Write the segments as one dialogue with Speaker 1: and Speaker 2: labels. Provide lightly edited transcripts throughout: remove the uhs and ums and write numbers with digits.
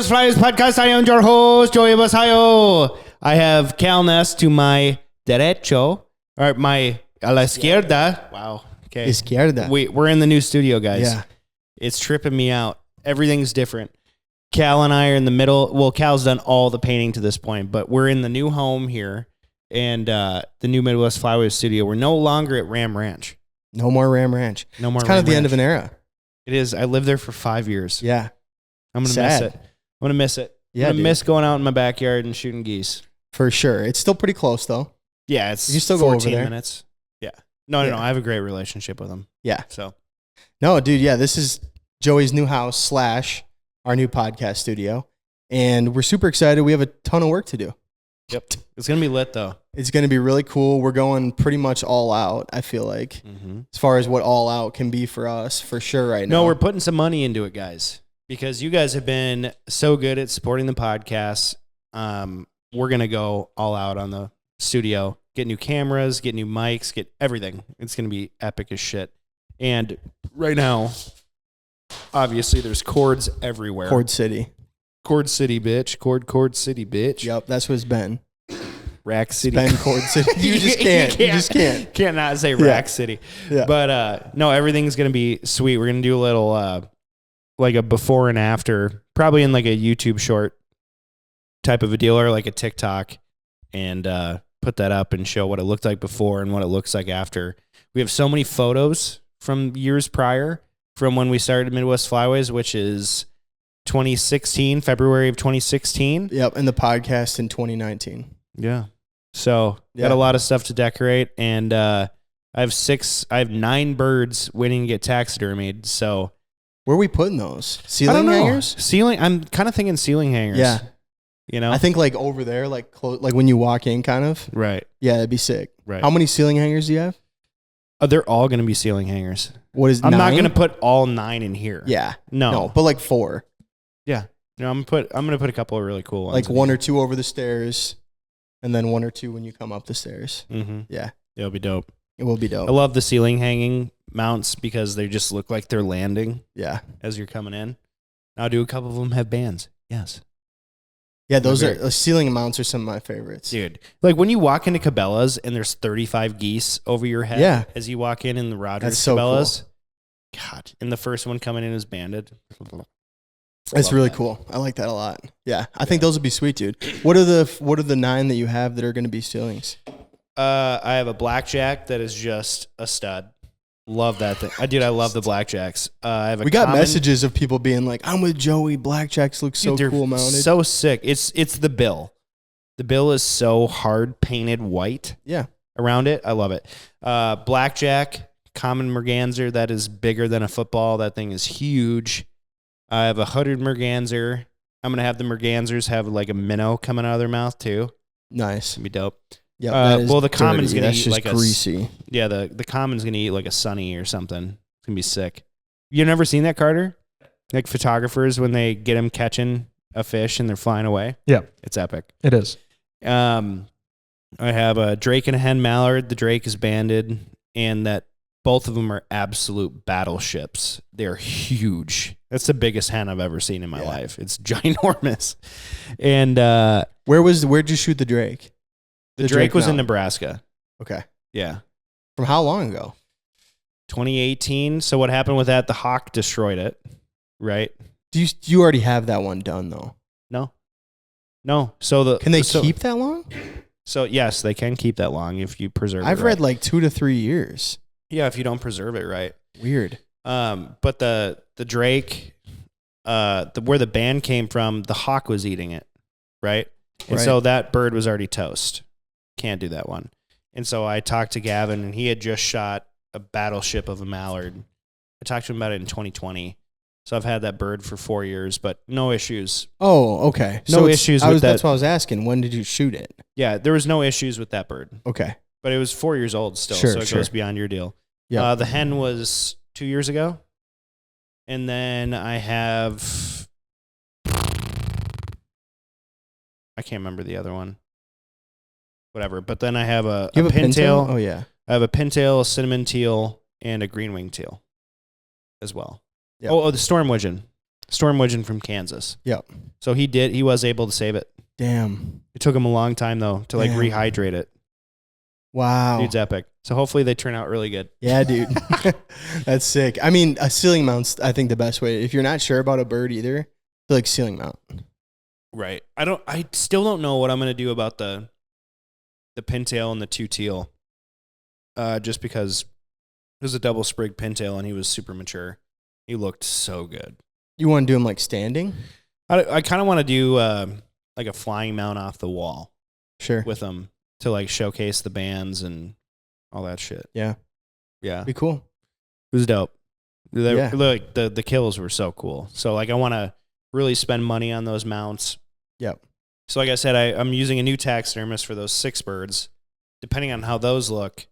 Speaker 1: Flyways podcast. I am your host, Joey Basayo. I have Cal Ness to my derecho, or my a la izquierda. Wow. Okay.
Speaker 2: Izquierda.
Speaker 1: We're in the new studio, guys.
Speaker 2: Yeah.
Speaker 1: It's tripping me out. Everything's different. Cal and I are in the middle. Well, Cal's done all the painting to this point, but we're in the new home here and the new Midwest Flyways studio. We're no longer at Ram Ranch.
Speaker 2: No more Ram Ranch.
Speaker 1: No more.
Speaker 2: It's kind of the end of an era.
Speaker 1: It is. I lived there for 5 years.
Speaker 2: Yeah.
Speaker 1: I'm going to miss it. I'm going to miss it.
Speaker 2: Yeah,
Speaker 1: I'm going to miss going out in my backyard and shooting geese.
Speaker 2: For sure. It's still pretty close, though.
Speaker 1: Yeah, it's
Speaker 2: you still
Speaker 1: 14
Speaker 2: go over there.
Speaker 1: minutes. Yeah. No. I have a great relationship with them.
Speaker 2: Yeah.
Speaker 1: So.
Speaker 2: No, dude, yeah, this is Joey's new house / our new podcast studio. And we're super excited. We have a ton of work to do.
Speaker 1: Yep. It's going to be lit, though.
Speaker 2: It's going to be really cool. We're going pretty much all out, I feel like, as far as what all out can be for us, for sure right now.
Speaker 1: No, we're putting some money into it, guys, because you guys have been so good at supporting the podcast. We're going to go all out on the studio, get new cameras, get new mics, get everything. It's going to be epic as shit. And right now, obviously, there's cords everywhere.
Speaker 2: Cord City.
Speaker 1: Cord City, bitch. Cord City, bitch.
Speaker 2: Yep, that's what it's been.
Speaker 1: Rack City.
Speaker 2: It's been Cord City. You just can't. You just can't.
Speaker 1: Can't not say Rack City.
Speaker 2: Yeah.
Speaker 1: But no, everything's going to be sweet. We're going to do a little, like a before and after, probably in like a YouTube short type of a deal or like a TikTok, and put that up and show what it looked like before and what it looks like after. We have so many photos from years prior, from when we started Midwest Flyways, which is 2016, February of 2016.
Speaker 2: Yep, and the podcast in 2019.
Speaker 1: Yeah. So got a lot of stuff to decorate, and I have 9 birds waiting to get taxidermied. So
Speaker 2: where are we putting those? Ceiling hangers?
Speaker 1: I'm kind of thinking ceiling hangers.
Speaker 2: Yeah.
Speaker 1: You know?
Speaker 2: I think like over there, like like when you walk in, kind of.
Speaker 1: Right.
Speaker 2: Yeah, that'd be sick.
Speaker 1: Right.
Speaker 2: How many ceiling hangers do you have?
Speaker 1: They're all going to be ceiling hangers.
Speaker 2: What is?
Speaker 1: I'm
Speaker 2: 9?
Speaker 1: not going to put all 9 in here.
Speaker 2: Yeah.
Speaker 1: No,
Speaker 2: but like 4.
Speaker 1: Yeah. No, I'm gonna put a couple of really cool ones.
Speaker 2: Like 1 or 2 over the stairs, and then 1 or 2 when you come up the stairs.
Speaker 1: Mm-hmm.
Speaker 2: Yeah.
Speaker 1: It'll be dope.
Speaker 2: It will be dope.
Speaker 1: I love the ceiling hanging mounts because they just look like they're landing.
Speaker 2: Yeah.
Speaker 1: As you're coming in. Now, do a couple of them have bands? Yes.
Speaker 2: Yeah, those are ceiling mounts are some of my favorites.
Speaker 1: Dude, like when you walk into Cabela's and there's 35 geese over your head as you walk in the Rogers
Speaker 2: That's so
Speaker 1: Cabela's. Cool. God, and the first one coming in is banded.
Speaker 2: It's really cool. I like that a lot. Yeah, I think those would be sweet, dude. What are the 9 that you have that are going to be ceilings?
Speaker 1: I have a blackjack that is just a stud. Love that thing. I love the blackjacks. I have a
Speaker 2: We got messages of people being like, "I'm with Joey. Blackjacks look so cool mounted.
Speaker 1: So sick. It's the bill. The bill is so hard painted white.
Speaker 2: Yeah.
Speaker 1: Around it. I love it. Blackjack, common merganser that is bigger than a football. That thing is huge. I have a hooded merganser. I'm gonna have the mergansers have like a minnow coming out of their mouth too.
Speaker 2: Nice.
Speaker 1: It'd be dope.
Speaker 2: Yeah.
Speaker 1: Well, the common's gonna
Speaker 2: That's
Speaker 1: eat
Speaker 2: just
Speaker 1: like
Speaker 2: greasy.
Speaker 1: the common's gonna eat like a sunny or something. It's gonna be sick. You never seen that, Carter? Like photographers when they get them catching a fish and they're flying away.
Speaker 3: Yeah,
Speaker 1: it's epic.
Speaker 3: It is.
Speaker 1: I have a drake and a hen mallard. The drake is banded, and that both of them are absolute battleships. They're huge. That's the biggest hen I've ever seen in my life. It's ginormous. And
Speaker 2: where'd you shoot the drake?
Speaker 1: The drake was in Nebraska.
Speaker 2: Okay.
Speaker 1: Yeah.
Speaker 2: From how long ago?
Speaker 1: 2018. So what happened with that? The hawk destroyed it. Right.
Speaker 2: Do you already have that one done though?
Speaker 1: No. So
Speaker 2: can they keep that long?
Speaker 1: So yes, they can keep that long if you preserve it.
Speaker 2: I've read like 2 to 3 years.
Speaker 1: Yeah, if you don't preserve it right.
Speaker 2: Weird.
Speaker 1: But the drake, where the band came from, the hawk was eating it, right? And so that bird was already toast. Can't do that one. And so I talked to Gavin, and he had just shot a battleship of a mallard. I talked to him about it in 2020. So I've had that bird for 4 years, but no issues.
Speaker 2: Oh, okay.
Speaker 1: No issues with that.
Speaker 2: That's what I was asking. When did you shoot it?
Speaker 1: Yeah, there was no issues with that bird.
Speaker 2: Okay.
Speaker 1: But it was 4 years old still, so it goes beyond your deal.
Speaker 2: Yeah.
Speaker 1: The hen was 2 years ago. And then I have... I can't remember the other one. Whatever. But then I have a pintail.
Speaker 2: Oh, yeah.
Speaker 1: I have a pintail, a cinnamon teal, and a green wing teal as well. Yep. Oh, the storm widgeon. storm widgeon from Kansas.
Speaker 2: Yep.
Speaker 1: So he was able to save it.
Speaker 2: Damn.
Speaker 1: It took him a long time though to like rehydrate it.
Speaker 2: Wow.
Speaker 1: Dude's epic. So hopefully they turn out really good.
Speaker 2: Yeah, dude. That's sick. I mean, a ceiling mount's, I think, the best way. If you're not sure about a bird either, I feel like ceiling mount.
Speaker 1: Right. I still don't know what I'm going to do about the pintail and the two teal. Just because it was a double sprig pintail and he was super mature. He looked so good.
Speaker 2: You want to do him like standing?
Speaker 1: I kind of want to do like a flying mount off the wall.
Speaker 2: Sure.
Speaker 1: With them to like showcase the bands and all that shit.
Speaker 2: Yeah.
Speaker 1: Yeah.
Speaker 2: Be cool.
Speaker 1: It was dope. Like the kills were so cool. So like I want to really spend money on those mounts.
Speaker 2: Yep.
Speaker 1: So like I said, I'm using a new taxidermist for those 6 birds. Depending on how those look,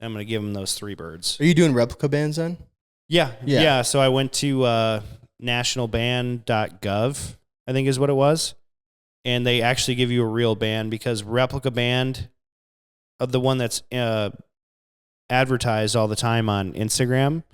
Speaker 1: I'm going to give them those 3 birds.
Speaker 2: Are you doing replica bands then?
Speaker 1: Yeah. So I went to nationalband.gov, I think is what it was. And they actually give you a real band because replica band of the one that's advertised all the time on Instagram,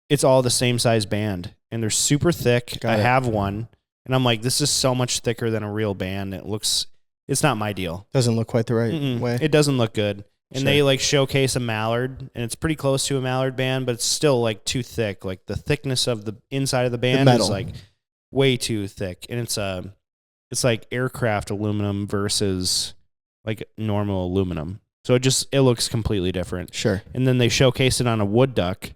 Speaker 1: it's all the same size band. And they're super thick. I have one. And I'm like, this is so much thicker than a real band. It's not my deal.
Speaker 2: Doesn't look quite the right way.
Speaker 1: It doesn't look good. And they like showcase a mallard, and it's pretty close to a mallard band, but it's still like too thick. Like the thickness of the inside of the band is like way too thick. And it's like aircraft aluminum versus like normal aluminum. So it looks completely different.
Speaker 2: Sure.
Speaker 1: And then they showcase it on a wood duck.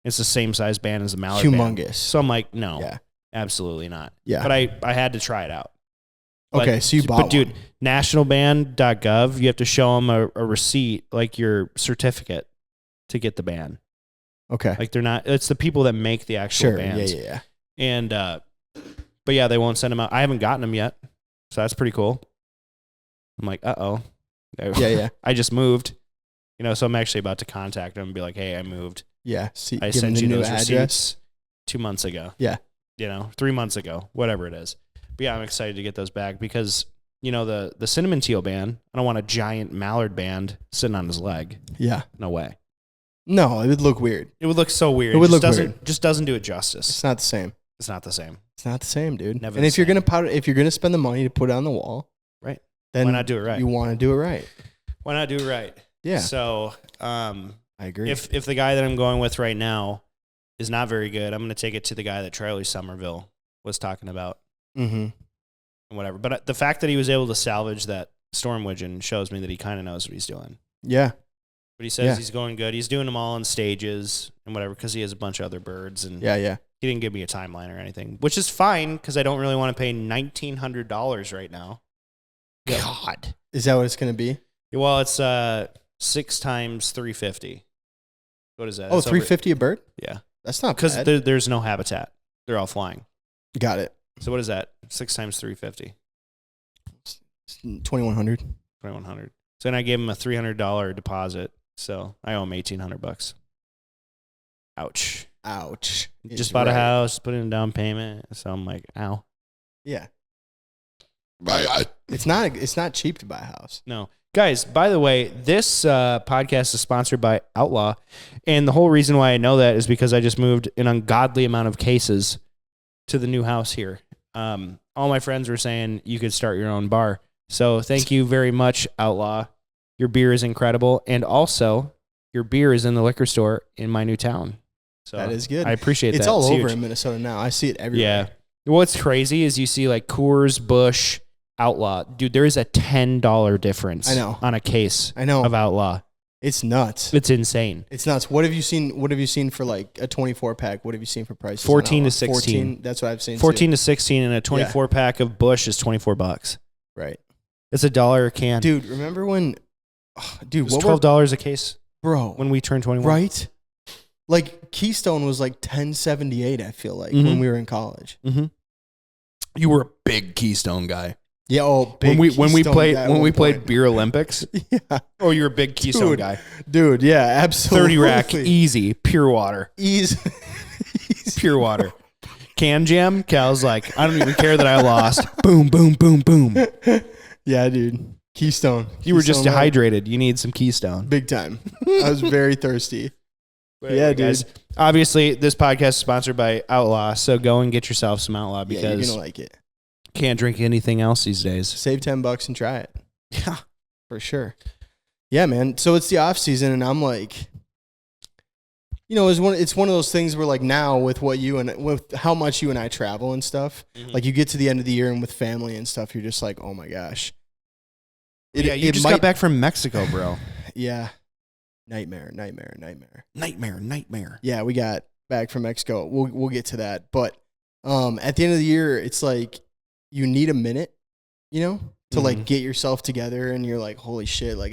Speaker 1: It's the same size band as the mallard band.
Speaker 2: Humongous.
Speaker 1: So I'm like, no, absolutely not.
Speaker 2: Yeah.
Speaker 1: But I had to try it out.
Speaker 2: Okay, so you bought one. But dude,
Speaker 1: nationalband.gov, you have to show them a receipt, like your certificate, to get the band.
Speaker 2: Okay.
Speaker 1: Like it's the people that make the actual bands.
Speaker 2: Yeah.
Speaker 1: And, but yeah, they won't send them out. I haven't gotten them yet. So that's pretty cool. I'm like, uh-oh.
Speaker 2: Yeah.
Speaker 1: I just moved. So I'm actually about to contact them and be like, hey, I moved.
Speaker 2: Yeah.
Speaker 1: I sent you those receipts 2 months ago.
Speaker 2: Yeah.
Speaker 1: 3 months ago, whatever it is. But yeah, I'm excited to get those back because, the cinnamon teal band, I don't want a giant mallard band sitting on his leg.
Speaker 2: Yeah.
Speaker 1: No way.
Speaker 2: No, it would look weird.
Speaker 1: It would look so weird. Just doesn't do it justice.
Speaker 2: It's not the same.
Speaker 1: It's not the same.
Speaker 2: It's not the same, dude.
Speaker 1: Never.
Speaker 2: And if you're gonna spend the money to put it on the wall,
Speaker 1: right?
Speaker 2: Then
Speaker 1: why not do it right?
Speaker 2: You want to do it right.
Speaker 1: Why not do it right?
Speaker 2: Yeah.
Speaker 1: So,
Speaker 2: I agree.
Speaker 1: If the guy that I'm going with right now is not very good, I'm going to take it to the guy that Charlie Somerville was talking about.
Speaker 2: Mm-hmm.
Speaker 1: Whatever. But the fact that he was able to salvage that storm widgeon shows me that he kind of knows what he's doing.
Speaker 2: Yeah.
Speaker 1: But he says he's going good. He's doing them all in stages and whatever because he has a bunch of other birds. And
Speaker 2: yeah.
Speaker 1: He didn't give me a timeline or anything, which is fine because I don't really want to pay $1,900 right now.
Speaker 2: God. Is that what it's going to be?
Speaker 1: Well, it's 6 times $350. What is that?
Speaker 2: Oh, $350 a bird?
Speaker 1: Yeah.
Speaker 2: That's not
Speaker 1: because
Speaker 2: bad.
Speaker 1: there's no habitat. They're all flying.
Speaker 2: Got it.
Speaker 1: So what is that? 6 times $350.
Speaker 2: 2,100.
Speaker 1: 2,100. So then I gave him a $300 deposit. So I owe him $1,800. Ouch. Just bought a house, put in a down payment. So I'm like, ow.
Speaker 2: Yeah. It's not cheap to buy a house.
Speaker 1: No. Guys, by the way, this podcast is sponsored by Outlaw. And the whole reason why I know that is because I just moved an ungodly amount of cases to the new house here. All my friends were saying you could start your own bar. So thank you very much, Outlaw. Your beer is incredible. And also, your beer is in the liquor store in my new town. So
Speaker 2: that is good.
Speaker 1: I appreciate that.
Speaker 2: It's all over in Minnesota now. I see it everywhere.
Speaker 1: Yeah. What's crazy is you see like Coors, Busch, Outlaw. Dude, there is a $10 difference on a case of Outlaw.
Speaker 2: It's nuts.
Speaker 1: It's insane.
Speaker 2: It's nuts. What have you seen for like a 24 pack? What have you seen for prices?
Speaker 1: 14 to 16.
Speaker 2: 14, that's what I've seen.
Speaker 1: 14 to 16 and a 24 pack of Busch is $24.
Speaker 2: Right.
Speaker 1: It's $1 a can.
Speaker 2: Dude, remember when
Speaker 1: it was $12 a case,
Speaker 2: bro,
Speaker 1: when we turned 21.
Speaker 2: Right? Like Keystone was like $10.78, I feel like, when we were in college.
Speaker 1: Mm-hmm. You were a big Keystone guy.
Speaker 2: Yeah, big
Speaker 1: when we played Beer Olympics.
Speaker 2: Yeah.
Speaker 1: Oh, you're a big Keystone guy.
Speaker 2: Dude, yeah, absolutely.
Speaker 1: 30 rack, easy, pure water.
Speaker 2: Easy.
Speaker 1: Pure water. Can Jam, Cal's like, I don't even care that I lost. Boom, boom, boom, boom.
Speaker 2: Yeah, dude. Keystone.
Speaker 1: You were just dehydrated. You need some Keystone.
Speaker 2: Big time. I was very thirsty.
Speaker 1: But anyway, guys, obviously, this podcast is sponsored by Outlaw, so go and get yourself some Outlaw because
Speaker 2: you're gonna like it.
Speaker 1: Can't drink anything else these days.
Speaker 2: Save $10 and try it.
Speaker 1: Yeah,
Speaker 2: for sure. Yeah, man. So it's the off season, and I'm like, it's one of those things where like now with how much you and I travel and stuff, like you get to the end of the year and with family and stuff, you're just like, oh my gosh.
Speaker 1: You just got back from Mexico, bro.
Speaker 2: Yeah. Nightmare. Yeah, we got back from Mexico. We'll get to that. But at the end of the year, it's like you need a minute, to like get yourself together, and you're like, holy shit, like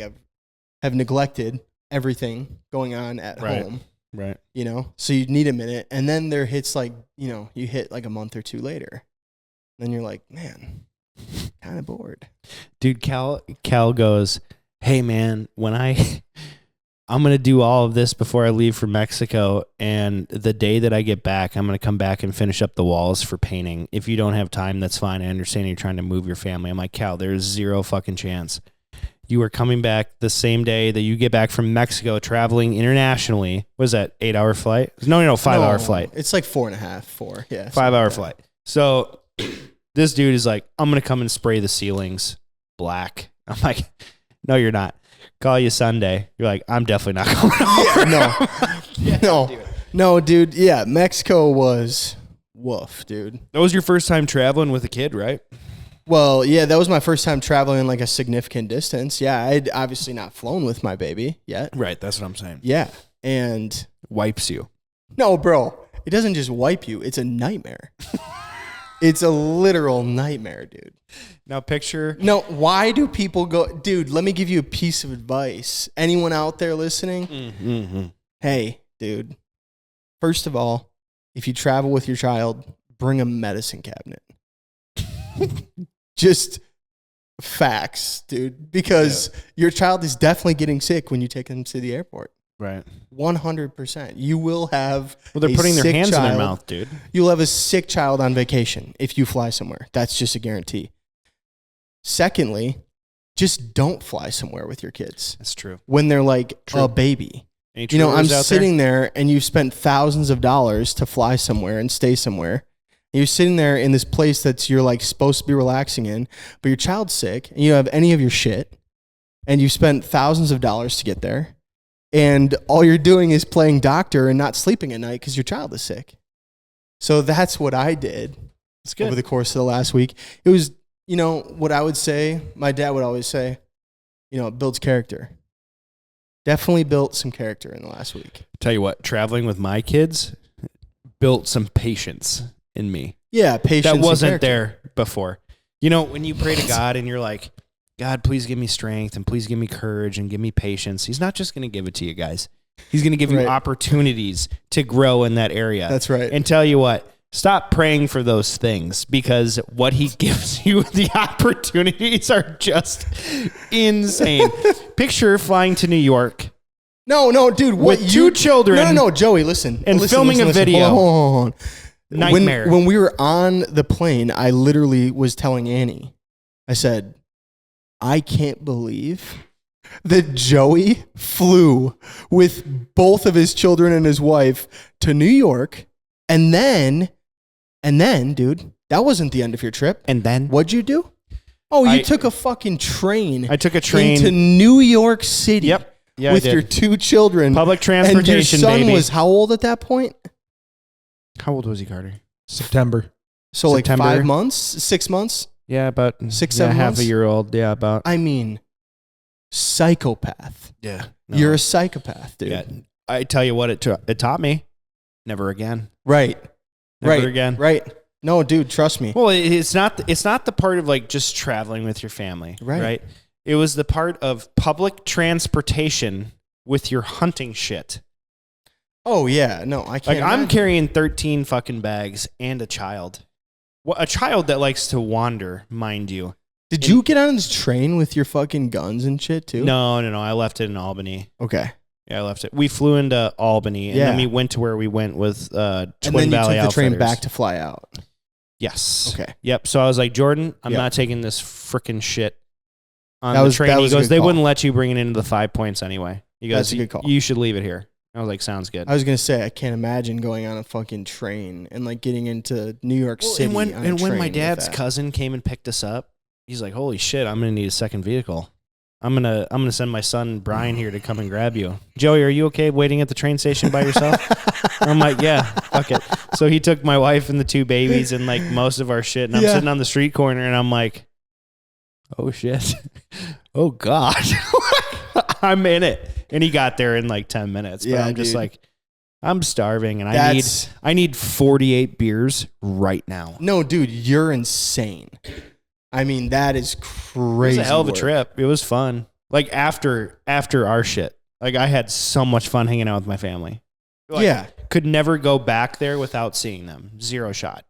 Speaker 2: I've neglected everything going on at home.
Speaker 1: Right.
Speaker 2: So you need a minute, and then there hits like, you hit like a month or two later. Then you're like, man, kind of bored.
Speaker 1: Dude, Cal goes, hey man, when I'm going to do all of this before I leave for Mexico, and the day that I get back, I'm going to come back and finish up the walls for painting. If you don't have time, that's fine. I understand you're trying to move your family. I'm like, Cal, there's zero fucking chance. You are coming back the same day that you get back from Mexico, traveling internationally. What is that, 8-hour flight? No, 5-hour flight.
Speaker 2: It's like 4.5, 4. Yeah.
Speaker 1: 5-hour flight. So this dude is like, I'm going to come and spray the ceilings black. I'm like, no, you're not. Call you Sunday. You're like, I'm definitely not coming over.
Speaker 2: No, dude. Yeah, Mexico was woof, dude.
Speaker 1: That was your first time traveling with a kid, right?
Speaker 2: Well, yeah, that was my first time traveling like a significant distance. Yeah, I'd obviously not flown with my baby yet.
Speaker 1: Right, that's what I'm saying.
Speaker 2: Yeah, and
Speaker 1: wipes you.
Speaker 2: No, bro, it doesn't just wipe you. It's a nightmare. It's a literal nightmare, dude.
Speaker 1: Now picture.
Speaker 2: No, why do people go? Dude, let me give you a piece of advice. Anyone out there listening?
Speaker 1: Mm-hmm.
Speaker 2: Hey, dude. First of all, if you travel with your child, bring a medicine cabinet. Just facts, dude. Because your child is definitely getting sick when you take them to the airport.
Speaker 1: Right.
Speaker 2: 100%. You will have
Speaker 1: they're putting their hands in their mouth, dude.
Speaker 2: You'll have a sick child on vacation if you fly somewhere. That's just a guarantee. Secondly, just don't fly somewhere with your kids.
Speaker 1: That's true.
Speaker 2: When they're like a baby. I'm sitting there and you've spent thousands of dollars to fly somewhere and stay somewhere. And you're sitting there in this place that's you're like supposed to be relaxing in, but your child's sick and you don't have any of your shit and you spent thousands of dollars to get there. And all you're doing is playing doctor and not sleeping at night because your child is sick. So that's what I did over the course of the last week. It was, what I would say, my dad would always say, it builds character. Definitely built some character in the last week.
Speaker 1: Tell you what, traveling with my kids built some patience in me.
Speaker 2: Yeah, patience.
Speaker 1: That wasn't there before. When you pray to God and you're like, God, please give me strength and please give me courage and give me patience. He's not just going to give it to you guys. He's going to give you opportunities to grow in that area.
Speaker 2: That's right.
Speaker 1: And tell you what, stop praying for those things because what he gives you, the opportunities are just insane. Picture flying to New York.
Speaker 2: No, dude.
Speaker 1: With two children.
Speaker 2: No, Joey, listen.
Speaker 1: And filming a video.
Speaker 2: Hold on.
Speaker 1: Nightmare.
Speaker 2: When we were on the plane, I literally was telling Annie, I said, I can't believe that Joey flew with both of his children and his wife to New York. And then, dude, that wasn't the end of your trip.
Speaker 1: And then?
Speaker 2: What'd you do? Oh, you took a fucking train.
Speaker 1: I took a train.
Speaker 2: Into New York City.
Speaker 1: Yep. Yeah,
Speaker 2: with your two children.
Speaker 1: Public transportation,
Speaker 2: and your son
Speaker 1: baby.
Speaker 2: was how old at that point?
Speaker 1: How old was he, Carter?
Speaker 3: September.
Speaker 2: So
Speaker 1: September.
Speaker 2: like 5 months? 6 months?
Speaker 1: Yeah, about
Speaker 2: 6, 7
Speaker 1: half
Speaker 2: months?
Speaker 1: a year old. Yeah, about.
Speaker 2: I mean, psychopath.
Speaker 1: Yeah.
Speaker 2: No. You're a psychopath, dude.
Speaker 1: Yeah. I tell you what, it taught me. Never again.
Speaker 2: Right.
Speaker 1: Never again.
Speaker 2: Right. No, dude, trust me.
Speaker 1: Well, it's not the part of like just traveling with your family. Right. It was the part of public transportation with your hunting shit.
Speaker 2: Oh, yeah. No, I can't.
Speaker 1: Like, I'm carrying 13 fucking bags and a child. Well, a child that likes to wander, mind you.
Speaker 2: Did you get on this train with your fucking guns and shit too?
Speaker 1: No. I left it in Albany.
Speaker 2: Okay.
Speaker 1: Yeah, I left it. We flew into Albany, and then we went to where we went with Twin Valley
Speaker 2: And then you took the
Speaker 1: Outfitters.
Speaker 2: train back to fly out.
Speaker 1: Yes.
Speaker 2: Okay.
Speaker 1: Yep. So I was like, Jordan, I'm not taking this freaking shit on
Speaker 2: That
Speaker 1: the
Speaker 2: was-
Speaker 1: train.
Speaker 2: that
Speaker 1: He
Speaker 2: was a
Speaker 1: goes,
Speaker 2: good
Speaker 1: they
Speaker 2: call.
Speaker 1: wouldn't let you bring it into the 5 points anyway. He goes,
Speaker 2: That's a good call.
Speaker 1: You should leave it here. I was like, sounds good.
Speaker 2: I was gonna say I can't imagine going on a fucking train and like getting into New York City.
Speaker 1: And when my dad's cousin came and picked us up, he's like, "Holy shit, I'm gonna need a second vehicle. I'm gonna send my son Brian here to come and grab you. Joey, are you okay waiting at the train station by yourself?" I'm like, "Yeah, fuck it." So he took my wife and the two babies and like most of our shit, and I'm sitting on the street corner and I'm like, "Oh shit, oh god." I'm in it. And he got there in like 10 minutes. But I'm just like, I'm starving and I need 48 beers right now.
Speaker 2: No, dude, you're insane. I mean, that is crazy.
Speaker 1: It was a hell of a trip. It was fun. Like after our shit. Like I had so much fun hanging out with my family. Like, could never go back there without seeing them. Zero shot.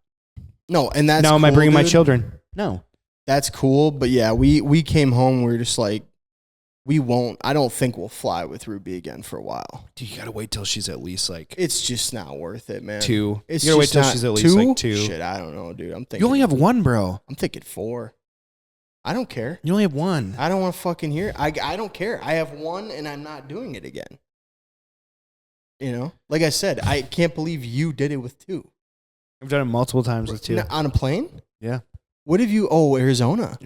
Speaker 2: No, and that's
Speaker 1: now am I bringing my children? No.
Speaker 2: That's cool, but yeah, we came home, we were just like, I don't think we'll fly with Ruby again for a while.
Speaker 1: Dude, you gotta wait till she's at least like...
Speaker 2: It's just not worth it, man.
Speaker 1: 2.
Speaker 2: You
Speaker 1: gotta wait till she's at least like 2.
Speaker 2: Shit, I don't know, dude. I'm thinking...
Speaker 1: You only have 1, bro.
Speaker 2: I'm thinking 4. I don't care.
Speaker 1: You only have 1.
Speaker 2: I don't want to fucking hear. I don't care. I have 1 and I'm not doing it again. You know? Like I said, I can't believe you did it with 2.
Speaker 1: I've done it multiple times with 2.
Speaker 2: On a plane?
Speaker 1: Yeah.
Speaker 2: What have you... Oh, Arizona.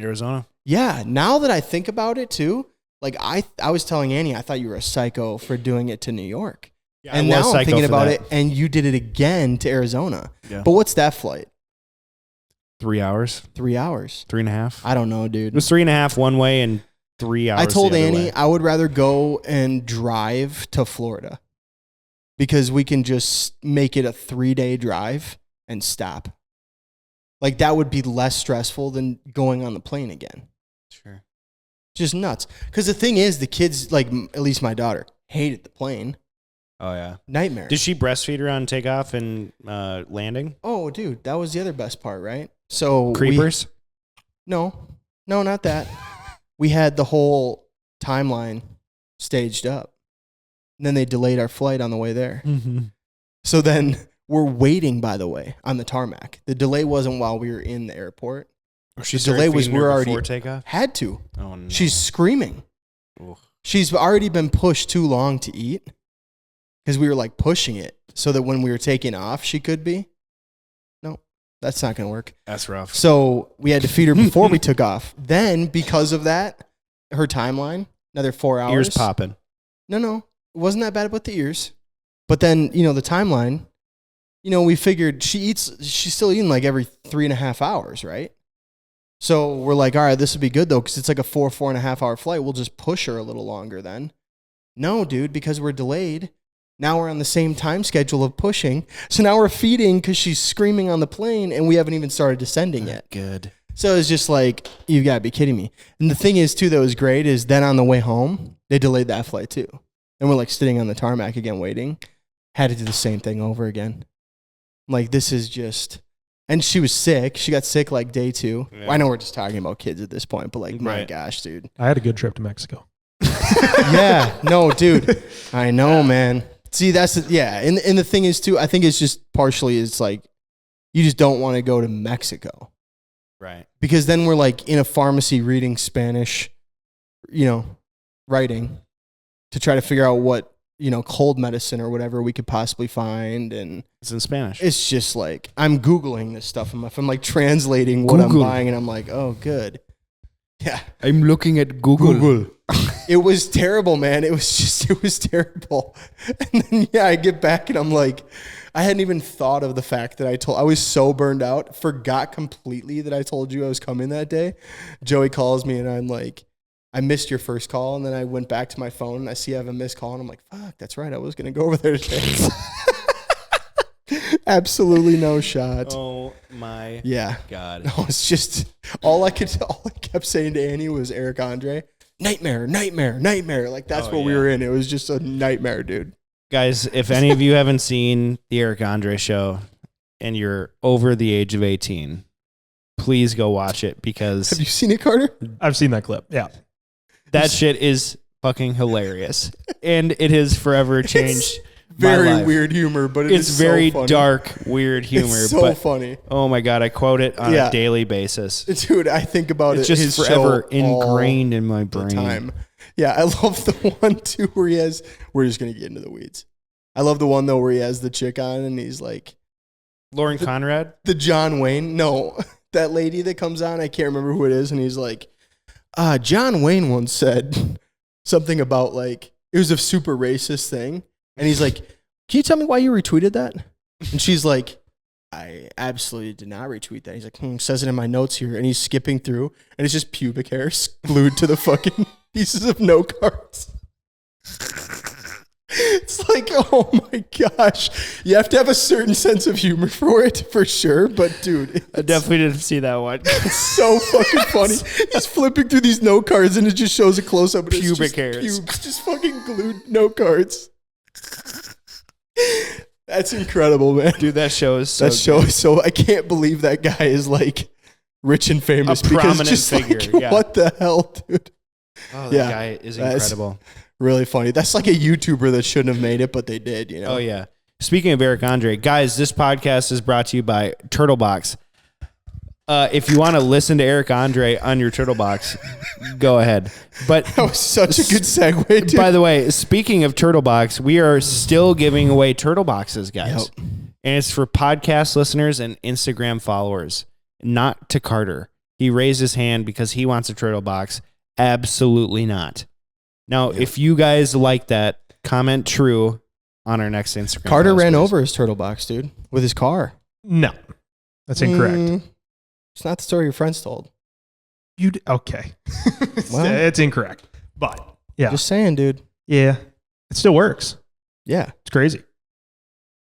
Speaker 2: Yeah, now that I think about it too... Like I was telling Annie, I thought you were a psycho for doing it to New York. Yeah, and now I'm thinking about it, and you did it again to Arizona. Yeah. But what's that flight?
Speaker 1: 3 hours.
Speaker 2: 3 hours.
Speaker 1: 3.5.
Speaker 2: I don't know, dude.
Speaker 1: It was 3.5 one way and 3 hours.
Speaker 2: I told Annie I would rather go and drive to Florida because we can just make it a 3-day drive and stop. Like that would be less stressful than going on the plane again.
Speaker 1: Sure.
Speaker 2: Just nuts. Because the thing is, the kids, like at least my daughter, hated the plane.
Speaker 1: Oh, yeah.
Speaker 2: Nightmare.
Speaker 1: Did she breastfeed her on takeoff and landing?
Speaker 2: Oh, dude, that was the other best part, right? So
Speaker 1: Creepers?
Speaker 2: No, not that. We had the whole timeline staged up. And then they delayed our flight on the way there.
Speaker 1: Mm-hmm.
Speaker 2: So then we're waiting, by the way, on the tarmac. The delay wasn't while we were in the airport.
Speaker 1: The delay was we're already takeoff?
Speaker 2: Had to.
Speaker 1: Oh, no.
Speaker 2: She's screaming.
Speaker 1: Oof.
Speaker 2: She's already been pushed too long to eat because we were like pushing it so that when we were taking off, she could be. No, that's not going to work.
Speaker 1: That's rough.
Speaker 2: So we had to feed her before we took off. Then because of that, her timeline, another 4 hours.
Speaker 1: Ears popping.
Speaker 2: No. It wasn't that bad with the ears. But then, the timeline, we figured she's still eating like every 3.5 hours, right? So we're like, all right, this would be good though, because it's like a 4.5 hour flight. We'll just push her a little longer then. No, dude, because we're delayed. Now we're on the same time schedule of pushing. So now we're feeding because she's screaming on the plane and we haven't even started descending yet.
Speaker 1: Good.
Speaker 2: So it's just like, you've got to be kidding me. And the thing is too, that was great is then on the way home, they delayed that flight too. And we're like sitting on the tarmac again, waiting. Had to do the same thing over again. Like, this is just... And she was sick. She got sick like day 2. Yeah. I know we're just talking about kids at this point, but like, my gosh, dude.
Speaker 3: I had a good trip to Mexico.
Speaker 2: Yeah. No, dude. I know, man. See, that's... And the thing is, too, I think it's just partially it's like, you just don't want to go to Mexico.
Speaker 1: Right.
Speaker 2: Because then we're like in a pharmacy reading Spanish, writing to try to figure out what, cold medicine or whatever we could possibly find. And
Speaker 1: it's in Spanish.
Speaker 2: It's just like, I'm Googling this stuff. I'm like translating what I'm buying and I'm like, oh, good. Yeah.
Speaker 1: I'm looking at Google.
Speaker 2: It was terrible, man. It was terrible. And then, I get back and I'm like, I hadn't even thought of the fact that I was so burned out, forgot completely that I told you I was coming that day. Joey calls me and I'm like, I missed your first call, and then I went back to my phone, and I see I have a missed call, and I'm like, fuck, that's right. I was going to go over there today. Absolutely no shot.
Speaker 1: Oh, my God.
Speaker 2: No, it's just, all I kept saying to Annie was Eric Andre, nightmare. Like, that's what we were in. It was just a nightmare, dude.
Speaker 1: Guys, if any of you haven't seen the Eric Andre show, and you're over the age of 18, please go watch it, because...
Speaker 2: Have you seen it, Carter?
Speaker 3: I've seen that clip, yeah.
Speaker 1: That shit is fucking hilarious, and it has forever changed.
Speaker 2: Very weird humor, but it's
Speaker 1: very
Speaker 2: so funny.
Speaker 1: Dark, weird humor.
Speaker 2: It's so funny.
Speaker 1: Oh my God, I quote it on a daily basis,
Speaker 2: dude. I think about
Speaker 1: it's just forever ingrained in my brain.
Speaker 2: Yeah, I love the one too where we're just gonna get into the weeds. I love the one though where he has the chick on and he's like
Speaker 1: Lauren Conrad?
Speaker 2: The John Wayne. No, that lady that comes on, I can't remember who it is, and he's like, John Wayne once said something about like it was a super racist thing. And he's like, can you tell me why you retweeted that? And she's like, I absolutely did not retweet that. He's like, says it in my notes here. And he's skipping through, and it's just pubic hair glued to the fucking pieces of note cards. It's like, oh my gosh. You have to have a certain sense of humor for it, for sure. But dude,
Speaker 1: I definitely didn't see that one.
Speaker 2: It's so fucking funny. He's flipping through these note cards, and it just shows a close-up.
Speaker 1: Pubic hairs.
Speaker 2: Pubes, just fucking glued note cards. That's incredible, man.
Speaker 1: Dude, that show is so
Speaker 2: so I can't believe that guy is like rich and famous.
Speaker 1: A prominent figure.
Speaker 2: Like,
Speaker 1: yeah.
Speaker 2: What the hell, dude?
Speaker 1: Oh, that guy is incredible.
Speaker 2: Really funny. That's like a YouTuber that shouldn't have made it, but they did, you know?
Speaker 1: Oh, yeah. Speaking of Eric Andre, guys, this podcast is brought to you by Turtlebox. If you want to listen to Eric Andre on your Turtlebox, go ahead. But
Speaker 2: that was such a good segue, dude.
Speaker 1: By the way, speaking of Turtlebox, we are still giving away Turtleboxes, guys.
Speaker 2: Yep.
Speaker 1: And it's for podcast listeners and Instagram followers, not to Carter. He raised his hand because he wants a Turtlebox. Absolutely not. Now, if you guys like that, comment true on our next Instagram.
Speaker 2: Carter ran over his Turtlebox, dude, with his car.
Speaker 3: No, that's incorrect.
Speaker 2: It's not the story your friends told.
Speaker 3: Okay.
Speaker 2: Well,
Speaker 3: it's incorrect. But yeah.
Speaker 2: Just saying, dude.
Speaker 3: Yeah. It still works.
Speaker 2: Yeah.
Speaker 3: It's crazy.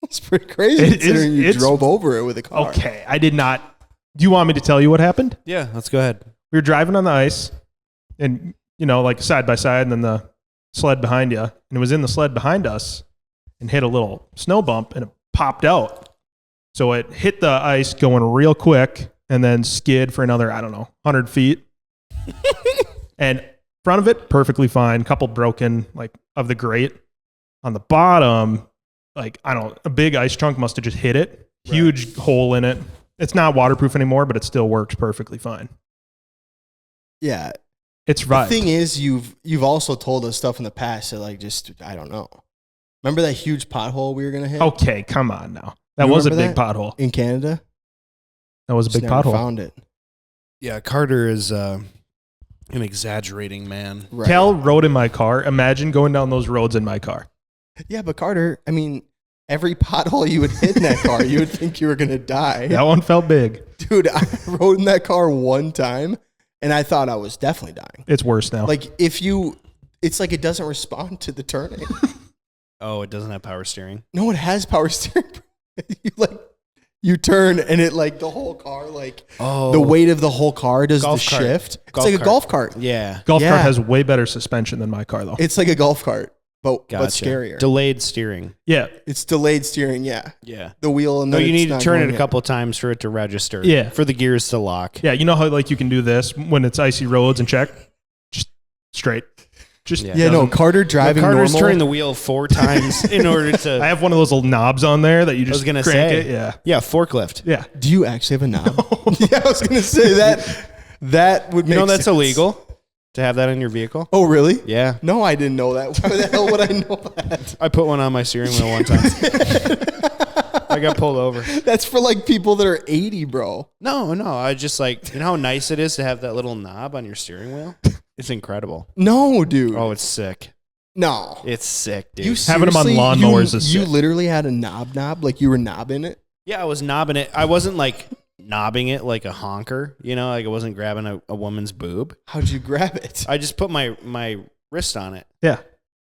Speaker 2: It's pretty crazy considering you drove over it with a car.
Speaker 3: Okay. I did not. Do you want me to tell you what happened?
Speaker 1: Yeah, let's go ahead.
Speaker 3: We were driving on the ice and, you know, like side by side and then the sled behind you. And it was in the sled behind us and hit a little snow bump and it popped out. So it hit the ice going real quick and then skid for another, 100 feet. And front of it, perfectly fine. Couple broken, like, of the grate. On the bottom, like, a big ice chunk must have just hit it. Huge hole in it. It's not waterproof anymore, but it still works perfectly fine.
Speaker 2: Yeah.
Speaker 3: It's right.
Speaker 2: The thing is, you've also told us stuff in the past that, like, just, I don't know. Remember that huge pothole we were going to hit?
Speaker 3: Okay, come on now. That was a big pothole.
Speaker 2: In Canada?
Speaker 3: That was a big pothole.
Speaker 2: Found it.
Speaker 1: Yeah, Carter is an exaggerating man.
Speaker 2: Right.
Speaker 3: Cal rode in my car. Imagine going down those roads in my car.
Speaker 2: Yeah, but Carter, I mean, every pothole you would hit in that car, you would think you were going to die.
Speaker 3: That one felt big.
Speaker 2: Dude, I rode in that car one time, and I thought I was definitely dying.
Speaker 3: It's worse now.
Speaker 2: Like, it's like it doesn't respond to the turning.
Speaker 1: Oh, it doesn't have power steering?
Speaker 2: No, it has power steering. You turn, and it, like, the whole car, like, the weight of the whole car does the shift. It's like a golf cart.
Speaker 1: Yeah.
Speaker 3: Golf cart has way better suspension than my car, though.
Speaker 2: It's like a golf cart. But scarier.
Speaker 1: Delayed steering.
Speaker 3: Yeah.
Speaker 2: It's delayed steering, yeah.
Speaker 1: Yeah.
Speaker 2: The wheel and then
Speaker 1: you need to turn it a couple of times for it to register.
Speaker 3: Yeah.
Speaker 1: For the gears to lock.
Speaker 3: Yeah, you know how, like, you can do this when it's icy roads and check? Just straight. Just
Speaker 2: Carter driving
Speaker 1: Carter's
Speaker 2: normal.
Speaker 1: turning the wheel 4 times in order to...
Speaker 3: I have one of those little knobs on there that you just crank it. Yeah.
Speaker 1: Yeah, forklift.
Speaker 3: Yeah.
Speaker 2: Do you actually have a knob? Yeah, I was going to say that would make sense.
Speaker 1: That's illegal? To have that in your vehicle?
Speaker 2: Oh, really?
Speaker 1: Yeah.
Speaker 2: No, I didn't know that. Why the hell would I know that?
Speaker 1: I put one on my steering wheel one time. I got pulled over.
Speaker 2: That's for, like, people that are 80, bro.
Speaker 1: No. I just, like, you know how nice it is to have that little knob on your steering wheel? It's incredible.
Speaker 2: No, dude.
Speaker 1: Oh, it's sick.
Speaker 2: No.
Speaker 1: It's sick, dude.
Speaker 2: You
Speaker 3: having them on lawnmowers is sick.
Speaker 2: You literally had a knob? Like, you were knobbing it?
Speaker 1: Yeah, I was knobbing it. I wasn't, like... knobbing it like a honker, you know, like I wasn't grabbing a woman's boob.
Speaker 2: How'd you grab it?
Speaker 1: I just put my wrist on it.
Speaker 3: Yeah.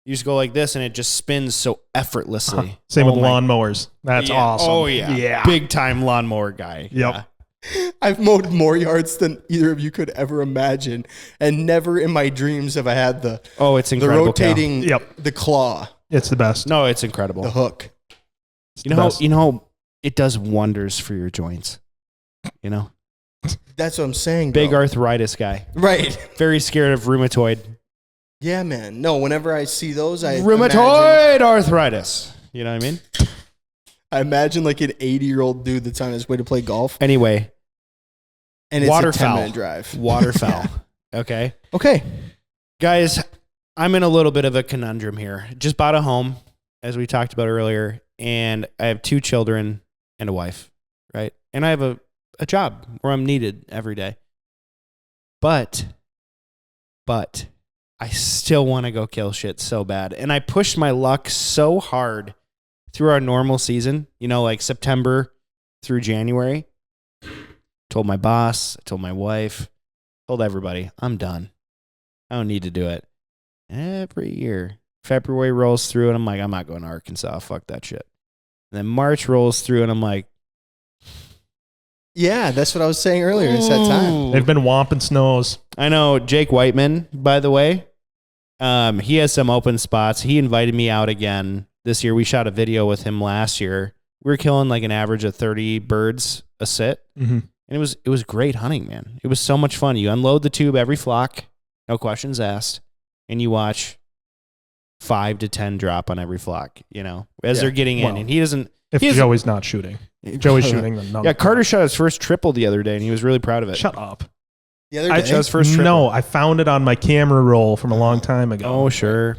Speaker 1: You just go like this and it just spins so effortlessly.
Speaker 3: Same with lawnmowers. That's awesome.
Speaker 1: Oh, yeah. Yeah. Big time lawnmower guy.
Speaker 3: Yep.
Speaker 1: Yeah.
Speaker 2: I've mowed more yards than either of you could ever imagine. And never in my dreams have I had
Speaker 1: it's incredible.
Speaker 2: The rotating, the claw.
Speaker 3: It's the best.
Speaker 1: No, it's incredible.
Speaker 2: The hook.
Speaker 1: You know, it does wonders for your joints. You know?
Speaker 2: That's what I'm saying,
Speaker 1: big
Speaker 2: bro.
Speaker 1: arthritis guy.
Speaker 2: Right.
Speaker 1: Very scared of rheumatoid.
Speaker 2: Yeah, man. No, whenever I see those,
Speaker 1: rheumatoid arthritis. You know what I mean?
Speaker 2: I imagine like an 80-year-old dude that's on his way to play golf.
Speaker 1: Anyway.
Speaker 2: And it's a 10-minute drive.
Speaker 1: Waterfowl. Okay.
Speaker 2: Okay.
Speaker 1: Guys, I'm in a little bit of a conundrum here. Just bought a home. as we talked about earlier, and I have 2 children and a wife, right? And I have a job where I'm needed every day. But I still want to go kill shit so bad. And I pushed my luck so hard through our normal season, like September through January. Told my boss, I told my wife, told everybody, I'm done. I don't need to do it. Every year, February rolls through and I'm like, I'm not going to Arkansas. Fuck that shit. And then March rolls through and I'm like,
Speaker 2: yeah, that's what I was saying earlier. It's that time.
Speaker 3: They've been womping snows.
Speaker 1: I know Jake Whiteman, by the way. He has some open spots. He invited me out again this year. We shot a video with him last year. We were killing like an average of 30 birds a sit.
Speaker 3: Mm-hmm.
Speaker 1: And it was great hunting, man. It was so much fun. You unload the tube every flock, no questions asked, and you watch 5 to 10 drop on every flock, as they're getting in. And he doesn't.
Speaker 3: If Joey's not shooting. If Joey's shooting, then no.
Speaker 1: Yeah, Carter shot his first triple the other day, and he was really proud of it.
Speaker 3: Shut up.
Speaker 2: The other day?
Speaker 1: I shot his first triple.
Speaker 3: No, I found it on my camera roll from a long time ago.
Speaker 1: Oh, sure.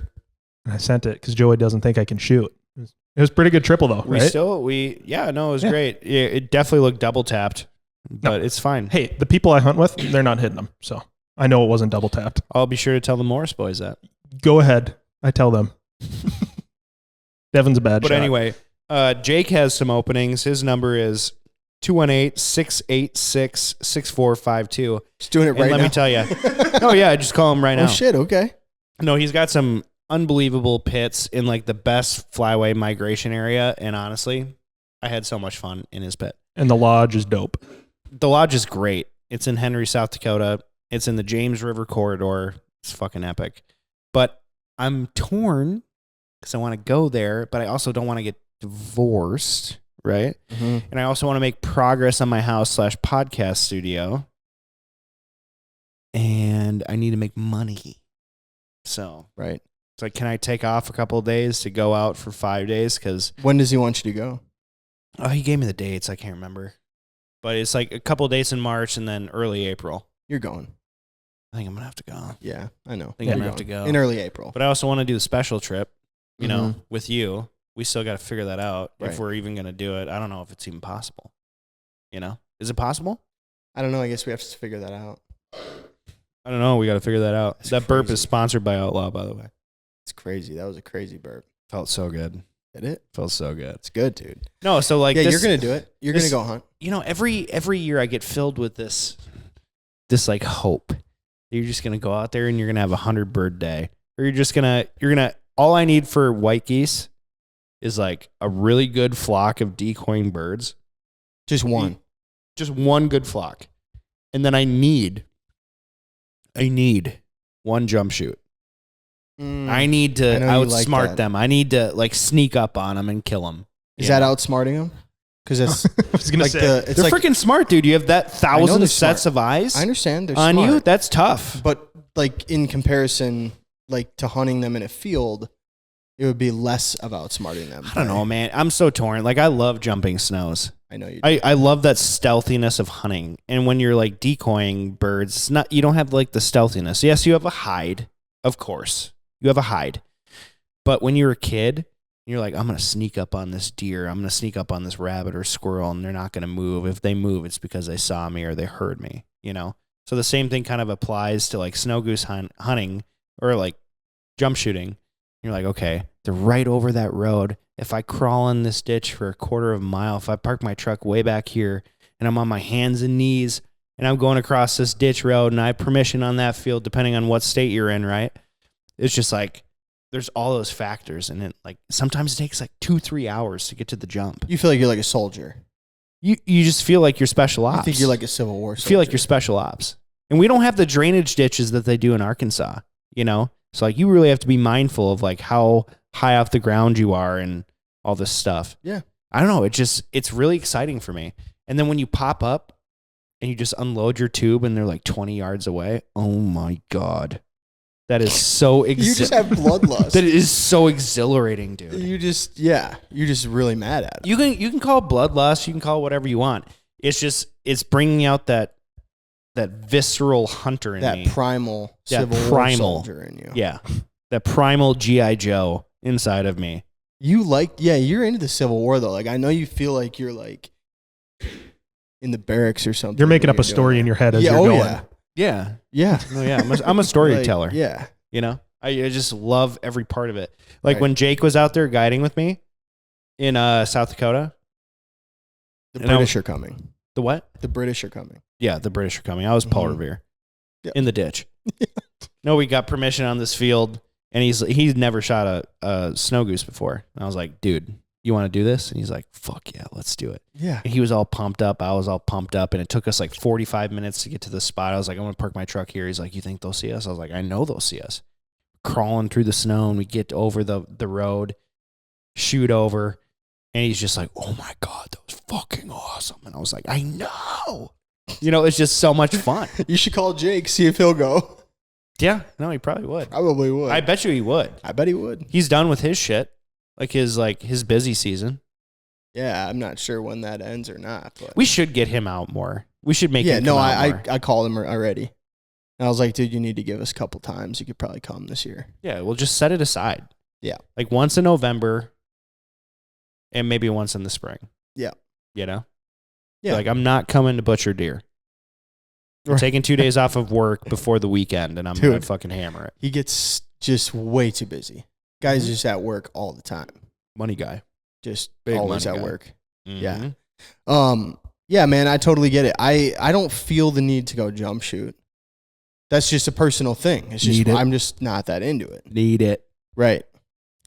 Speaker 3: And I sent it because Joey doesn't think I can shoot. It was pretty good triple, though, right?
Speaker 1: It was great. Yeah, it definitely looked double tapped, but it's fine.
Speaker 3: Hey, the people I hunt with, they're not hitting them, so I know it wasn't double tapped.
Speaker 1: I'll be sure to tell the Morris boys that.
Speaker 3: Go ahead. I tell them. Devin's a bad shot.
Speaker 1: But anyway, Jake has some openings. His number is 218-686-6452.
Speaker 2: Just doing it right now.
Speaker 1: Let me tell you. Oh, yeah, just call him right now.
Speaker 2: Oh, shit, okay.
Speaker 1: No, he's got some unbelievable pits in like the best flyway migration area. And honestly, I had so much fun in his pit.
Speaker 3: And the lodge is dope.
Speaker 1: The lodge is great. It's in Henry, South Dakota. It's in the James River corridor. It's fucking epic. But I'm torn because I want to go there, but I also don't want to get divorced, right?
Speaker 2: Mm-hmm.
Speaker 1: And I also want to make progress on my house/podcast studio. And I need to make money. So,
Speaker 2: right.
Speaker 1: It's like, can I take off a couple of days to go out for 5 days? Because
Speaker 2: when does he want you to go?
Speaker 1: Oh, he gave me the dates. I can't remember. But it's like a couple of days in March and then early April.
Speaker 2: You're going.
Speaker 1: I think I'm going to have to go.
Speaker 2: Yeah, I know.
Speaker 1: I think I'm going to have to go.
Speaker 2: In early April.
Speaker 1: But I also want to do the special trip, with you. We still got to figure that out
Speaker 2: right.
Speaker 1: If we're even going to do it. I don't know if it's even possible. Is it possible?
Speaker 2: I don't know. I guess we have to figure that out.
Speaker 1: I don't know. We got to figure that out.
Speaker 2: That's
Speaker 1: that
Speaker 2: crazy.
Speaker 1: burp is sponsored by Outlaw, by the way.
Speaker 2: It's crazy. That was a crazy burp.
Speaker 1: Felt so good.
Speaker 2: Did it?
Speaker 1: Felt so good.
Speaker 2: It's good, dude.
Speaker 1: No, so like
Speaker 2: yeah, you're gonna do it. You're gonna go hunt.
Speaker 1: Every year I get filled with this like hope. You're just gonna go out there and you're gonna have 100 bird day, or you're gonna. All I need for white geese is like a really good flock of decoying birds.
Speaker 2: Just one
Speaker 1: good flock, and then I need one jump shoot. I need to outsmart them. I need to like sneak up on them and kill them.
Speaker 2: Is that outsmarting them? Because it's
Speaker 3: I was gonna say
Speaker 1: they're like, freaking smart, dude. You have that 1,000 sets of eyes.
Speaker 2: I understand they're
Speaker 1: on
Speaker 2: smart.
Speaker 1: you. That's tough.
Speaker 2: But like in comparison, like to hunting them in a field, it would be less of outsmarting them.
Speaker 1: I don't know, man. I'm so torn. Like I love jumping snows.
Speaker 2: I know you do.
Speaker 1: I love that stealthiness of hunting. And when you're like decoying birds, it's not, you don't have like the stealthiness. Yes, you have a hide, of course. You have a hide. But when you're a kid, you're like, I'm going to sneak up on this deer. I'm going to sneak up on this rabbit or squirrel, and they're not going to move. If they move, it's because they saw me or they heard me, So the same thing kind of applies to like snow goose hunting or like jump shooting. You're like, okay, they're right over that road. If I crawl in this ditch for a quarter of a mile, if I park my truck way back here and I'm on my hands and knees and I'm going across this ditch road and I have permission on that field, depending on what state you're in, right? It's just like, there's all those factors. And it like, sometimes it takes like 2-3 hours to get to the jump.
Speaker 2: You feel like you're like a soldier.
Speaker 1: You just feel like you're special ops.
Speaker 2: I think you're like a Civil War soldier.
Speaker 1: You feel like you're special ops. And we don't have the drainage ditches that they do in Arkansas, So like you really have to be mindful of like how high off the ground you are and all this stuff.
Speaker 2: Yeah.
Speaker 1: I don't know. It's really exciting for me. And then when you pop up and you just unload your tube and they're like 20 yards away. Oh my God. That is so
Speaker 2: you just have bloodlust.
Speaker 1: That is so exhilarating, dude.
Speaker 2: You're just really mad at it.
Speaker 1: You can call it bloodlust. You can call it whatever you want. It's bringing out that visceral hunter in me.
Speaker 2: That primal Civil War soldier in you.
Speaker 1: Yeah. That primal G.I. Joe inside of me.
Speaker 2: You're into the Civil War though. Like I know you feel like you're like in the barracks or something.
Speaker 3: You're making up a story in your head as you're going.
Speaker 1: Yeah. No, yeah. I'm a storyteller.
Speaker 2: Like, yeah.
Speaker 1: You know, I just love every part of it. Like when Jake was out there guiding with me in South Dakota.
Speaker 2: The British are coming.
Speaker 1: The what?
Speaker 2: The British are coming.
Speaker 1: Yeah, the British are coming. I was Paul Revere in the ditch. No, we got permission on this field, and he's never shot a snow goose before. And I was like, dude, you want to do this? And he's like, fuck yeah, let's do it.
Speaker 2: Yeah.
Speaker 1: And he was all pumped up. I was all pumped up, and it took us like 45 minutes to get to the spot. I was like, I'm going to park my truck here. He's like, you think they'll see us? I was like, I know they'll see us. Crawling through the snow, and we get over the road, shoot over, and he's just like, oh my God, that was fucking awesome. And I was like, I know. You know, it's just so much fun.
Speaker 2: You should call Jake, see if he'll go.
Speaker 1: Yeah, no, he probably would.
Speaker 2: Probably would.
Speaker 1: I bet you he would.
Speaker 2: I bet he would.
Speaker 1: He's done with his shit, like his busy season.
Speaker 2: Yeah, I'm not sure when that ends or not. But
Speaker 1: we should get him out more. We should make him come out more.
Speaker 2: I called him already. And I was like, dude, you need to give us a couple times. You could probably come this year.
Speaker 1: Yeah, we'll just set it aside.
Speaker 2: Yeah.
Speaker 1: Like once in November and maybe once in the spring.
Speaker 2: Yeah.
Speaker 1: You know?
Speaker 2: Yeah.
Speaker 1: Like I'm not coming to butcher deer. I'm taking 2 days off of work before the weekend, and I'm going to fucking hammer it.
Speaker 2: He gets just way too busy. Guy's just at work all the time.
Speaker 1: Money guy.
Speaker 2: Just
Speaker 1: big
Speaker 2: always at
Speaker 1: guy.
Speaker 2: work.
Speaker 1: Mm-hmm.
Speaker 2: Yeah. Yeah, man, I totally get it. I don't feel the need to go jump shoot. That's just a personal thing. It's just I'm just not that into it.
Speaker 1: Need it.
Speaker 2: Right.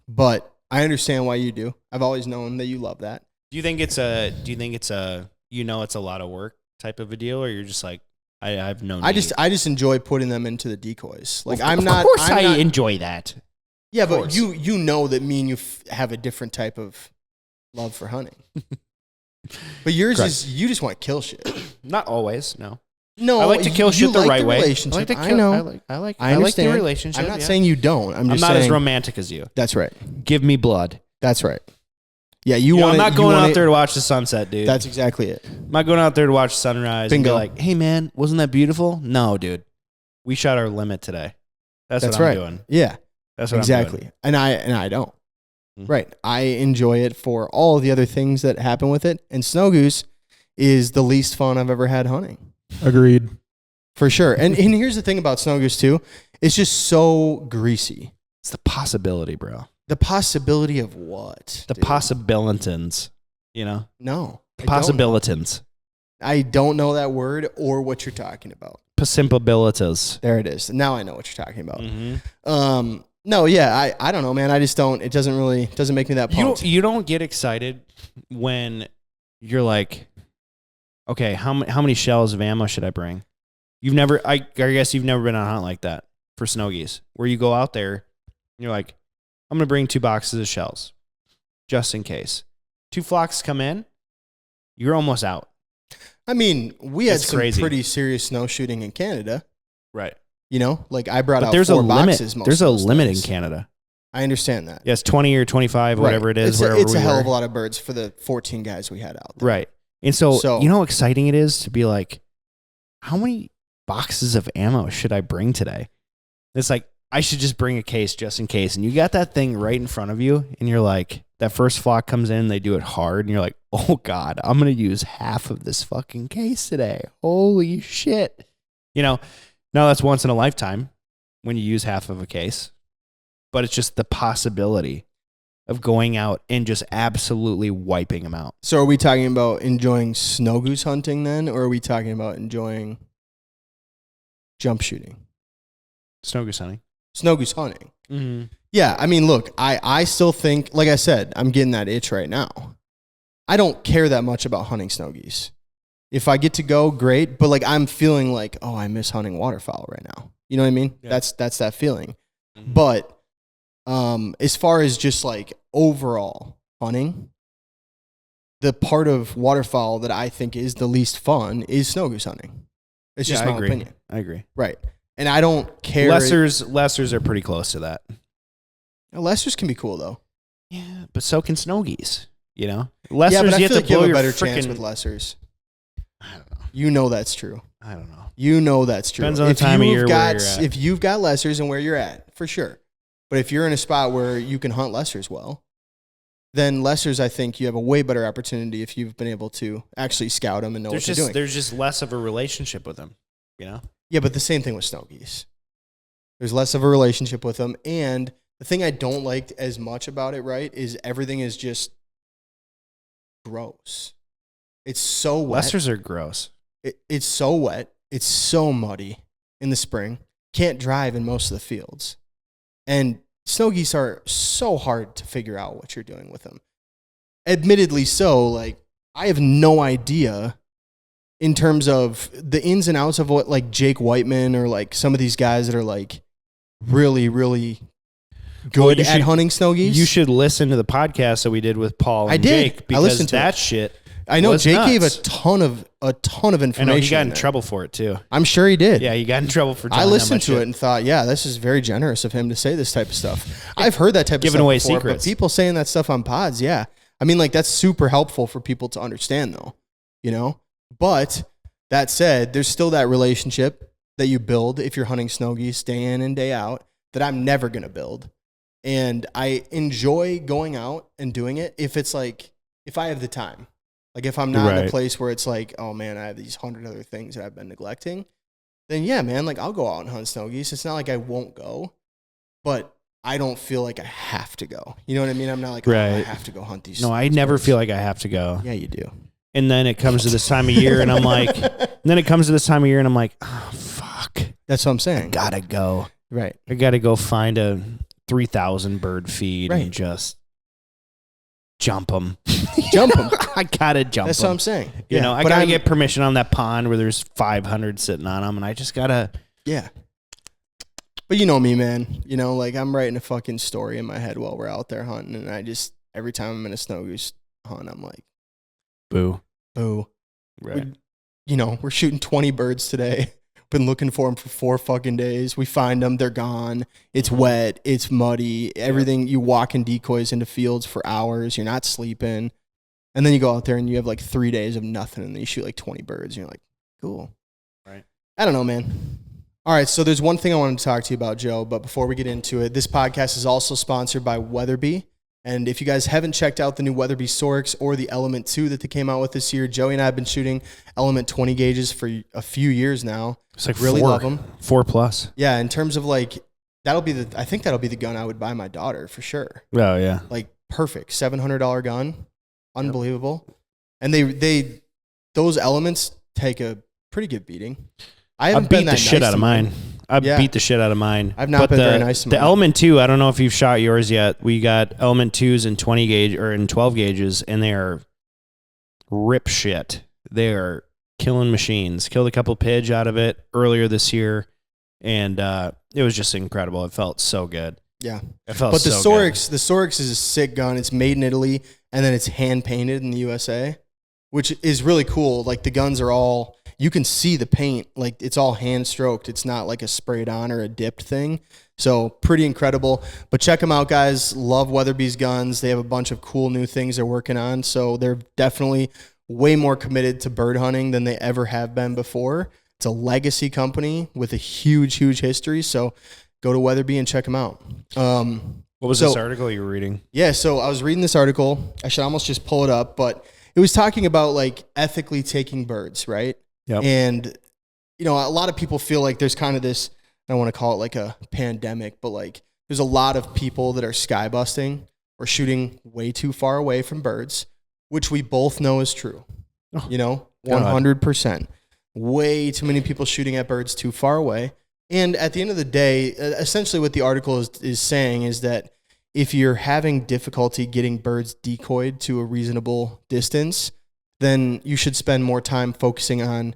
Speaker 2: But I understand why you do. I've always known that you love that.
Speaker 1: Do you think it's a it's a lot of work type of a deal, or you're just like, I have no need.
Speaker 2: I just enjoy putting them into the decoys. Like
Speaker 1: of course I enjoy that.
Speaker 2: Yeah, but you know that me and you have a different type of love for hunting. But yours is you just want to kill shit.
Speaker 1: Not always, no.
Speaker 2: No,
Speaker 1: I like to kill shit the right way.
Speaker 2: Relationship.
Speaker 1: I like to kill.
Speaker 2: I know.
Speaker 1: I like the relationship.
Speaker 2: I'm not saying you don't. I'm just
Speaker 1: not
Speaker 2: saying,
Speaker 1: as romantic as you.
Speaker 2: That's right.
Speaker 1: Give me blood.
Speaker 2: That's right. Yeah, you want.
Speaker 1: I'm not going out there to watch the sunset, dude.
Speaker 2: That's exactly it.
Speaker 1: I'm not going out there to watch sunrise.
Speaker 2: Bingo.
Speaker 1: And be like, hey man, wasn't that beautiful? No, dude. We shot our limit today. That's what I'm doing.
Speaker 2: Yeah,
Speaker 1: that's what
Speaker 2: exactly.
Speaker 1: I'm doing.
Speaker 2: And I don't. Mm-hmm. Right. I enjoy it for all the other things that happen with it. And snow goose is the least fun I've ever had hunting.
Speaker 3: Agreed.
Speaker 2: For sure. And here's the thing about snow goose too. It's just so greasy.
Speaker 1: It's the possibility, bro.
Speaker 2: The possibility of what?
Speaker 1: The possibilitins, you know?
Speaker 2: No.
Speaker 1: Possibilitins.
Speaker 2: I don't know that word or what you're talking about.
Speaker 1: Possibilitas.
Speaker 2: There it is. Now I know what you're talking about.
Speaker 1: Mm-hmm.
Speaker 2: No, yeah, I don't know, man. I just don't. It doesn't make me that pumped.
Speaker 1: You don't get excited when you're like, okay, how many shells of ammo should I bring? I guess you've never been on a hunt like that for snow geese, where you go out there and you're like, I'm going to bring 2 boxes of shells just in case. 2 flocks come in, you're almost out.
Speaker 2: I mean, we had some pretty serious snow shooting in Canada.
Speaker 1: Right.
Speaker 2: You know, like I brought out
Speaker 1: there's
Speaker 2: 4
Speaker 1: a limit.
Speaker 2: boxes.
Speaker 1: There's a limit in Canada.
Speaker 2: I understand that.
Speaker 1: Yes, 20 or 25, whatever it is.
Speaker 2: It's a hell of a lot of birds for the 14 guys we had out there.
Speaker 1: Right. And so you know how exciting it is to be like, how many boxes of ammo should I bring today? It's like, I should just bring a case just in case. And you got that thing right in front of you, and you're like, that first flock comes in, they do it hard, and you're like, oh God, I'm going to use half of this fucking case today. Holy shit. You know, now that's once in a lifetime when you use half of a case, but it's just the possibility of going out and just absolutely wiping them out.
Speaker 2: So are we talking about enjoying snow goose hunting then, or are we talking about enjoying jump shooting?
Speaker 1: Snow goose hunting.
Speaker 2: Snow goose hunting.
Speaker 1: Mm-hmm.
Speaker 2: Yeah, I mean, look, I still think, like I said, I'm getting that itch right now. I don't care that much about hunting snow geese. If I get to go, great. But like, I'm feeling like, oh, I miss hunting waterfowl right now. You know what I mean? Yeah. That's that feeling. Mm-hmm. But as far as just like overall hunting, the part of waterfowl that I think is the least fun is snow goose hunting. It's just my opinion.
Speaker 1: I agree.
Speaker 2: Right. And I don't care.
Speaker 1: Lessers are pretty close to that.
Speaker 2: Lessers can be cool though.
Speaker 1: Yeah, but so can snow geese. You know, lessers,
Speaker 2: yeah, but I
Speaker 1: you
Speaker 2: feel
Speaker 1: have
Speaker 2: like
Speaker 1: to blow
Speaker 2: you have a
Speaker 1: your
Speaker 2: better chance with lessers. I don't know. You know that's true.
Speaker 1: I don't know.
Speaker 2: You know that's true.
Speaker 1: Depends on the time of year where you're at.
Speaker 2: If you've got lessers and where you're at, for sure. But if you're in a spot where you can hunt lessers well, then lessers, I think you have a way better opportunity if you've been able to actually scout them and know what they're doing.
Speaker 1: There's just less of a relationship with them, you know?
Speaker 2: Yeah, but the same thing with snow geese. There's less of a relationship with them. And the thing I don't like as much about it, right, is everything is just gross. It's so wet.
Speaker 1: Lessers are gross.
Speaker 2: It's so wet. It's so muddy in the spring. Can't drive in most of the fields. And snow geese are so hard to figure out what you're doing with them. Admittedly so, like, I have no idea in terms of the ins and outs of what, like, Jake Whiteman or, like, some of these guys that are, like, really, really good at hunting snow geese.
Speaker 1: You should listen to the podcast that we did with Paul and Jake.
Speaker 2: I listened to
Speaker 1: that
Speaker 2: it.
Speaker 1: Shit.
Speaker 2: I know Jake
Speaker 1: nuts.
Speaker 2: gave a ton of information.
Speaker 1: I know he got in trouble for it too.
Speaker 2: I'm sure he did.
Speaker 1: Yeah, he got in trouble for.
Speaker 2: I listened to it and thought, yeah, this is very generous of him to say this type of stuff. I've heard that type of stuff
Speaker 1: giving away
Speaker 2: before,
Speaker 1: secrets.
Speaker 2: but people saying that stuff on pods, yeah. I mean, like, that's super helpful for people to understand, though. You know, but that said, there's still that relationship that you build if you're hunting snow geese day in and day out that I'm never gonna build, and I enjoy going out and doing it if it's like if I have the time. Like, if I'm not in a place where it's like, oh, man, I have these 100 other things that I've been neglecting, then, yeah, man, like, I'll go out and hunt snow geese. It's not like I won't go, but I don't feel like I have to go. You know what I mean? I'm not like, oh, I have to go hunt these.
Speaker 1: No, I never feel like I have to go.
Speaker 2: Yeah, you do.
Speaker 1: And then it comes to this time of year, and I'm like, oh, fuck.
Speaker 2: That's what I'm saying.
Speaker 1: I gotta go.
Speaker 2: Right.
Speaker 1: I gotta go find a 3,000 bird feed and just jump them.
Speaker 2: Jump them.
Speaker 1: I gotta jump them.
Speaker 2: That's what I'm saying.
Speaker 1: You know, I gotta get permission on that pond where there's 500 sitting on them, and I just gotta.
Speaker 2: Yeah. But you know me, man. You know, like, I'm writing a fucking story in my head while we're out there hunting, and I just, every time I'm in a snow goose hunt, I'm like,
Speaker 1: boo.
Speaker 2: Right. We're shooting 20 birds today. Been looking for them for 4 fucking days. We find them, they're gone. It's wet, it's muddy. Everything, you walk in decoys into fields for hours. You're not sleeping. And then you go out there and you have like 3 days of nothing, and then you shoot like 20 birds. And you're like, cool.
Speaker 1: Right.
Speaker 2: I don't know, man. All right, so there's one thing I wanted to talk to you about, Joe, but before we get into it, this podcast is also sponsored by Weatherby. And if you guys haven't checked out the new Weatherby Sorex or the Element 2 that they came out with this year, Joey and I have been shooting Element 20 gauges for a few years now.
Speaker 1: It's like
Speaker 2: really love them.
Speaker 1: 4+.
Speaker 2: Yeah, in terms of like, I think that'll be the gun I would buy my daughter for sure.
Speaker 1: Oh, yeah.
Speaker 2: Like, perfect. $700 gun. Unbelievable. Yep. And those Elements take a pretty good beating. I haven't been
Speaker 1: beat the shit out of mine. I beat the shit out of mine.
Speaker 2: I've not been very nice to mine.
Speaker 1: The Element 2, I don't know if you've shot yours yet. We got Element 2s in 20 gauge or in 12 gauges, and they are rip shit. They are killing machines. Killed a couple pidge out of it earlier this year, and it was just incredible. It felt so good.
Speaker 2: Yeah.
Speaker 1: It felt
Speaker 2: but the
Speaker 1: so
Speaker 2: Sorex,
Speaker 1: good.
Speaker 2: The Sorex is a sick gun. It's made in Italy, and then it's hand painted in the USA, which is really cool. Like, the guns are all, you can see the paint, like, it's all hand stroked. It's not like a sprayed on or a dipped thing. So pretty incredible. But check them out, guys. Love Weatherby's guns. They have a bunch of cool new things they're working on. So they're definitely way more committed to bird hunting than they ever have been before. It's a legacy company with a huge, huge history. So go to Weatherby and check them out.
Speaker 1: What was this article you were reading?
Speaker 2: Yeah, so I was reading this article. I should almost just pull it up, but it was talking about, like, ethically taking birds, right?
Speaker 1: Yep.
Speaker 2: And, a lot of people feel like there's kind of this, I don't want to call it like a pandemic, but like there's a lot of people that are sky busting or shooting way too far away from birds, which we both know is true. 100%. Way too many people shooting at birds too far away. And at the end of the day, essentially what the article is saying is that if you're having difficulty getting birds decoyed to a reasonable distance, then you should spend more time focusing on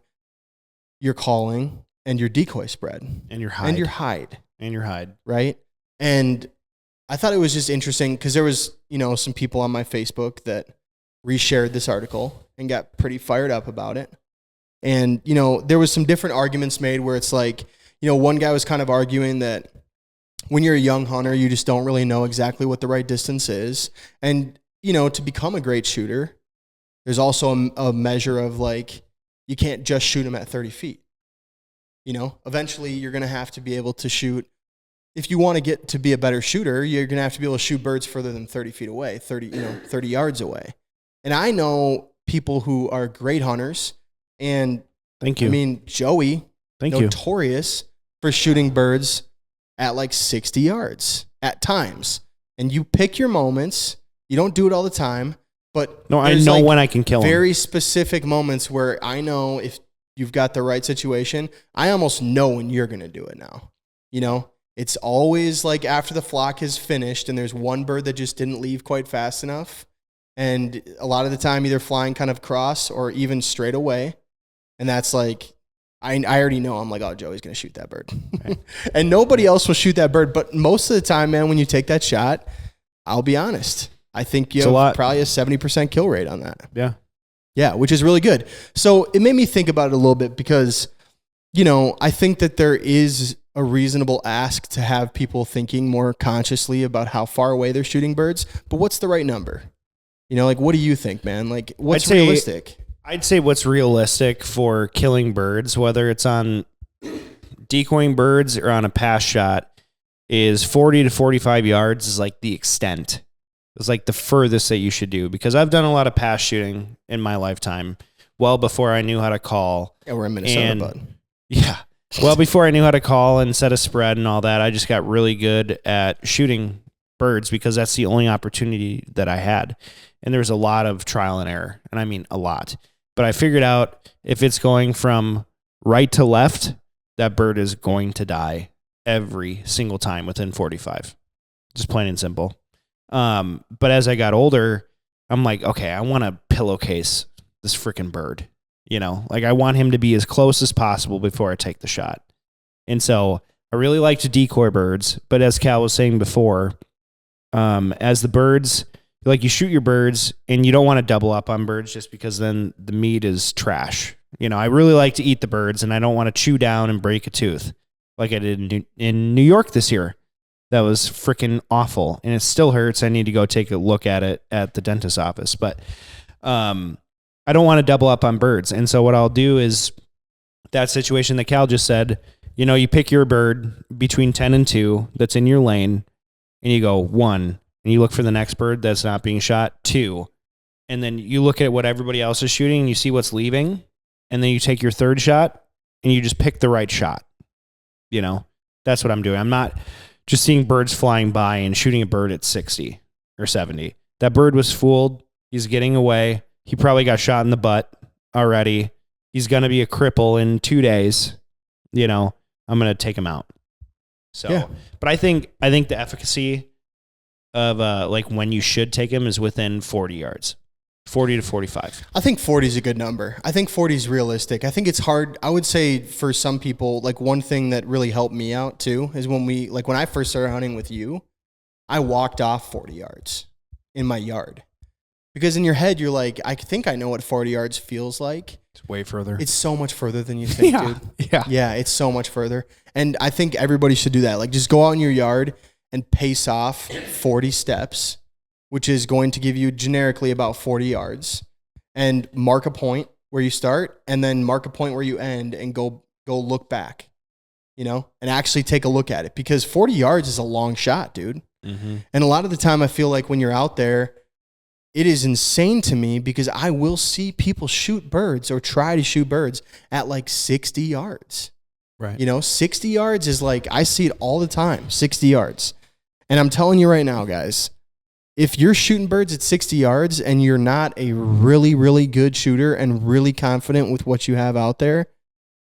Speaker 2: your calling and your decoy spread.
Speaker 1: And your hide.
Speaker 2: Right? And I thought it was just interesting because there was, some people on my Facebook that reshared this article and got pretty fired up about it. And, there was some different arguments made where it's like, one guy was kind of arguing that when you're a young hunter, you just don't really know exactly what the right distance is. And, to become a great shooter, there's also a measure of, like, you can't just shoot them at 30 feet. Eventually you're going to have to be able to shoot if you want to get to be a better shooter, you're going to have to be able to shoot birds further than 30 feet away, 30 yards away. And I know people who are great hunters, and
Speaker 1: thank you.
Speaker 2: I mean, Joey, notorious for shooting birds at like 60 yards at times. And you pick your moments. You don't do it all the time, but
Speaker 1: no, I know when I can kill them.
Speaker 2: Very specific moments where I know if you've got the right situation, I almost know when you're going to do it now. You know, it's always like after the flock is finished and there's one bird that just didn't leave quite fast enough. And a lot of the time either flying kind of cross or even straight away. And that's like, I already know. I'm like, oh, Joey's going to shoot that bird. Right. And nobody else will shoot that bird. But most of the time, man, when you take that shot, I'll be honest, I think you have probably a 70% kill rate on that.
Speaker 1: Yeah.
Speaker 2: Yeah, which is really good. So it made me think about it a little bit because, you know, I think that there is a reasonable ask to have people thinking more consciously about how far away they're shooting birds. But what's the right number? You know, like, what do you think, man? Like, what's realistic?
Speaker 1: I'd say what's realistic for killing birds, whether it's on decoying birds or on a pass shot, is 40 to 45 yards is like the extent. It's like the furthest that you should do, because I've done a lot of pass shooting in my lifetime, well before I knew how to call.
Speaker 2: Yeah, we're in Minnesota, bud.
Speaker 1: Yeah. Well, before I knew how to call and set a spread and all that, I just got really good at shooting birds because that's the only opportunity that I had. And there was a lot of trial and error, and I mean a lot. But I figured out if it's going from right to left, that bird is going to die every single time within 45. Just plain and simple. But as I got older, I'm like, okay, I want to pillowcase this freaking bird. You know, like I want him to be as close as possible before I take the shot. And so I really like to decoy birds. But as Cal was saying before, as the birds, like you shoot your birds and you don't want to double up on birds just because then the meat is trash. You know, I really like to eat the birds and I don't want to chew down and break a tooth like I did in New York this year. That was freaking awful. And it still hurts. I need to go take a look at it at the dentist's office. But I don't want to double up on birds. And so what I'll do is that situation that Cal just said, you know, you pick your bird between 10 and 2 that's in your lane and you go 1. And you look for the next bird that's not being shot, 2. And then you look at what everybody else is shooting and you see what's leaving. And then you take your third shot and you just pick the right shot. You know, that's what I'm doing. I'm not just seeing birds flying by and shooting a bird at 60 or 70. That bird was fooled. He's getting away. He probably got shot in the butt already. He's going to be a cripple in 2 days. You know, I'm going to take him out. So, yeah. But I think the efficacy of like when you should take him is within 40 yards, 40 to 45.
Speaker 2: I think 40 is a good number. I think 40 is realistic. I think it's hard. I would say for some people, like one thing that really helped me out too is when I first started hunting with you, I walked off 40 yards in my yard because in your head, you're like, I think I know what 40 yards feels like.
Speaker 1: It's way further.
Speaker 2: It's so much further than you think, dude. Yeah, it's so much further. And I think everybody should do that. Like just go out in your yard and pace off 40 steps, which is going to give you generically about 40 yards, and mark a point where you start and then mark a point where you end and go look back, you know, and actually take a look at it because 40 yards is a long shot, dude. Mm-hmm. And a lot of the time I feel like when you're out there, it is insane to me because I will see people shoot birds or try to shoot birds at like 60 yards.
Speaker 1: Right.
Speaker 2: You know, 60 yards is like, I see it all the time, 60 yards. And I'm telling you right now, guys, if you're shooting birds at 60 yards and you're not a really, really good shooter and really confident with what you have out there,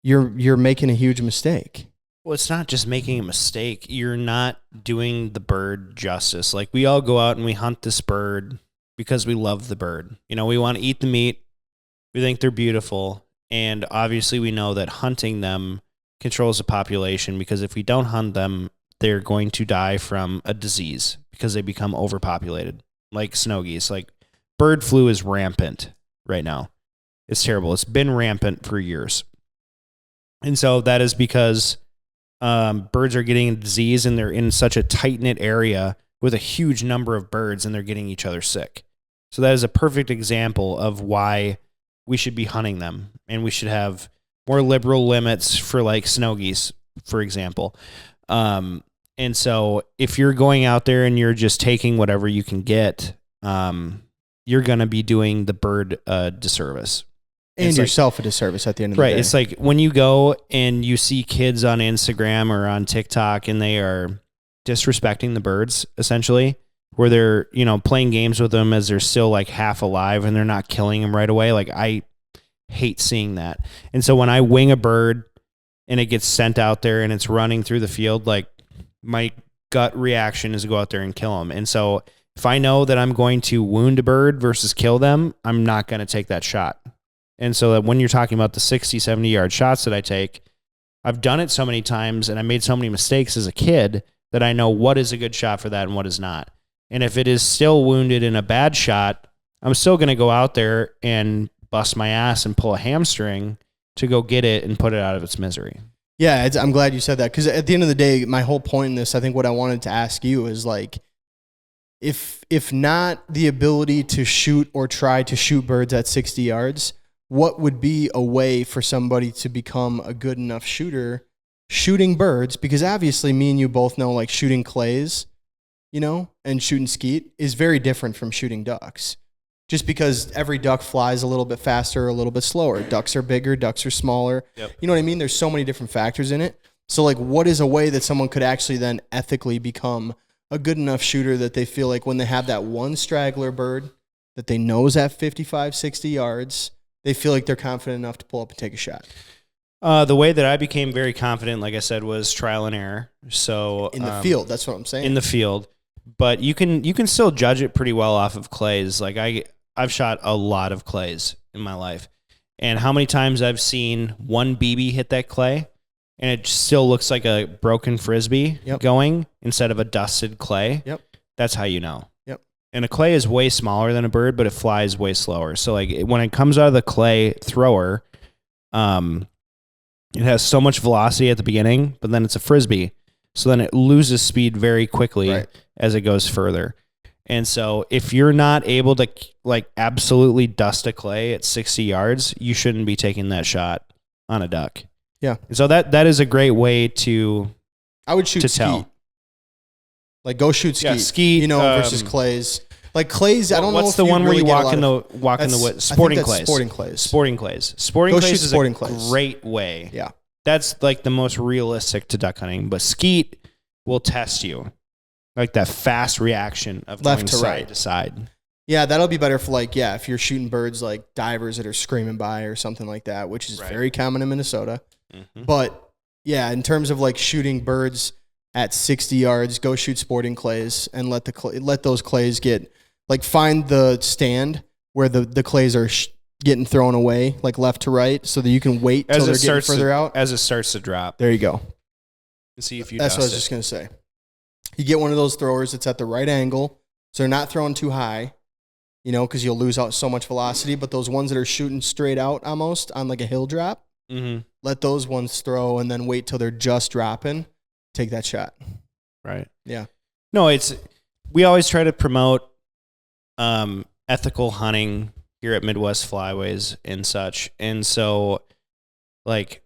Speaker 2: you're making a huge mistake.
Speaker 1: Well, it's not just making a mistake. You're not doing the bird justice. Like we all go out and we hunt this bird because we love the bird. You know, we want to eat the meat. We think they're beautiful. And obviously we know that hunting them controls the population because if we don't hunt them, they're going to die from a disease because they become overpopulated, like snow geese. Like bird flu is rampant right now. It's terrible. It's been rampant for years. And so that is because birds are getting a disease and they're in such a tight-knit area with a huge number of birds and they're getting each other sick. So that is a perfect example of why we should be hunting them and we should have more liberal limits for like snow geese, for example. And so if you're going out there and you're just taking whatever you can get, you're going to be doing the bird a disservice.
Speaker 2: And
Speaker 1: it's
Speaker 2: yourself a disservice at the end of the day.
Speaker 1: Right. It's like when you go and you see kids on Instagram or on TikTok and they are disrespecting the birds, essentially, where they're, playing games with them as they're still like half alive and they're not killing them right away. Like, I hate seeing that. And so when I wing a bird and it gets sent out there and it's running through the field, like, my gut reaction is to go out there and kill them. And so if I know that I'm going to wound a bird versus kill them, I'm not going to take that shot. And so that when you're talking about the 60, 70 yard shots that I take, I've done it so many times and I made so many mistakes as a kid that I know what is a good shot for that and what is not. And if it is still wounded in a bad shot, I'm still going to go out there and bust my ass and pull a hamstring to go get it and put it out of its misery.
Speaker 2: Yeah, I'm glad you said that, because at the end of the day, my whole point in this, I think what I wanted to ask you is like, if not the ability to shoot or try to shoot birds at 60 yards, what would be a way for somebody to become a good enough shooter shooting birds? Because obviously me and you both know, like, shooting clays, and shooting skeet is very different from shooting ducks. Just because every duck flies a little bit faster or a little bit slower. Ducks are bigger, ducks are smaller.
Speaker 1: Yep.
Speaker 2: You know what I mean? There's so many different factors in it. So, like, what is a way that someone could actually then ethically become a good enough shooter that they feel like when they have that one straggler bird that they know is at 55, 60 yards, they feel like they're confident enough to pull up and take a shot?
Speaker 1: The way that I became very confident, like I said, was trial and error. So
Speaker 2: in the field, that's what I'm saying.
Speaker 1: In the field. But you can still judge it pretty well off of clays. Like, I've shot a lot of clays in my life. And how many times I've seen one BB hit that clay and it still looks like a broken Frisbee going instead of a dusted clay.
Speaker 2: Yep.
Speaker 1: That's how you know.
Speaker 2: Yep.
Speaker 1: And a clay is way smaller than a bird, but it flies way slower. So, like, when it comes out of the clay thrower, it has so much velocity at the beginning, but then it's a Frisbee. So then it loses speed very quickly as it goes further. And so if you're not able to, like, absolutely dust a clay at 60 yards, you shouldn't be taking that shot on a duck.
Speaker 2: Yeah.
Speaker 1: And so that is a great way to
Speaker 2: I would shoot
Speaker 1: to
Speaker 2: skeet.
Speaker 1: tell.
Speaker 2: Like, go shoot skeet.
Speaker 1: Yeah, skeet,
Speaker 2: versus clays. Like, clays, I don't know.
Speaker 1: What's the one where you walk in the sporting clays?
Speaker 2: Sporting clays.
Speaker 1: Sporting clays. Sporting clays is a
Speaker 2: clays.
Speaker 1: great way.
Speaker 2: Yeah.
Speaker 1: That's like the most realistic to duck hunting. But skeet will test you. Like that fast reaction of
Speaker 2: left
Speaker 1: going
Speaker 2: to
Speaker 1: side
Speaker 2: right
Speaker 1: to side.
Speaker 2: Yeah, that'll be better for, like, if you're shooting birds like divers that are screaming by or something like that, which is very common in Minnesota. Mm-hmm. But yeah, in terms of, like, shooting birds at 60 yards, go shoot sporting clays and let those clays get, like, find the stand where the clays are getting thrown away, like, left to right, so that you can wait till they're getting further out.
Speaker 1: As it starts to drop.
Speaker 2: There you go.
Speaker 1: See if you
Speaker 2: That's what I was just going to say. You get one of those throwers that's at the right angle, so they're not throwing too high, because you'll lose out so much velocity. But those ones that are shooting straight out almost on, like, a hill drop, let those ones throw and then wait till they're just dropping. Take that shot.
Speaker 1: Right.
Speaker 2: Yeah.
Speaker 1: No, we always try to promote ethical hunting here at Midwest Flyways and such. And so, like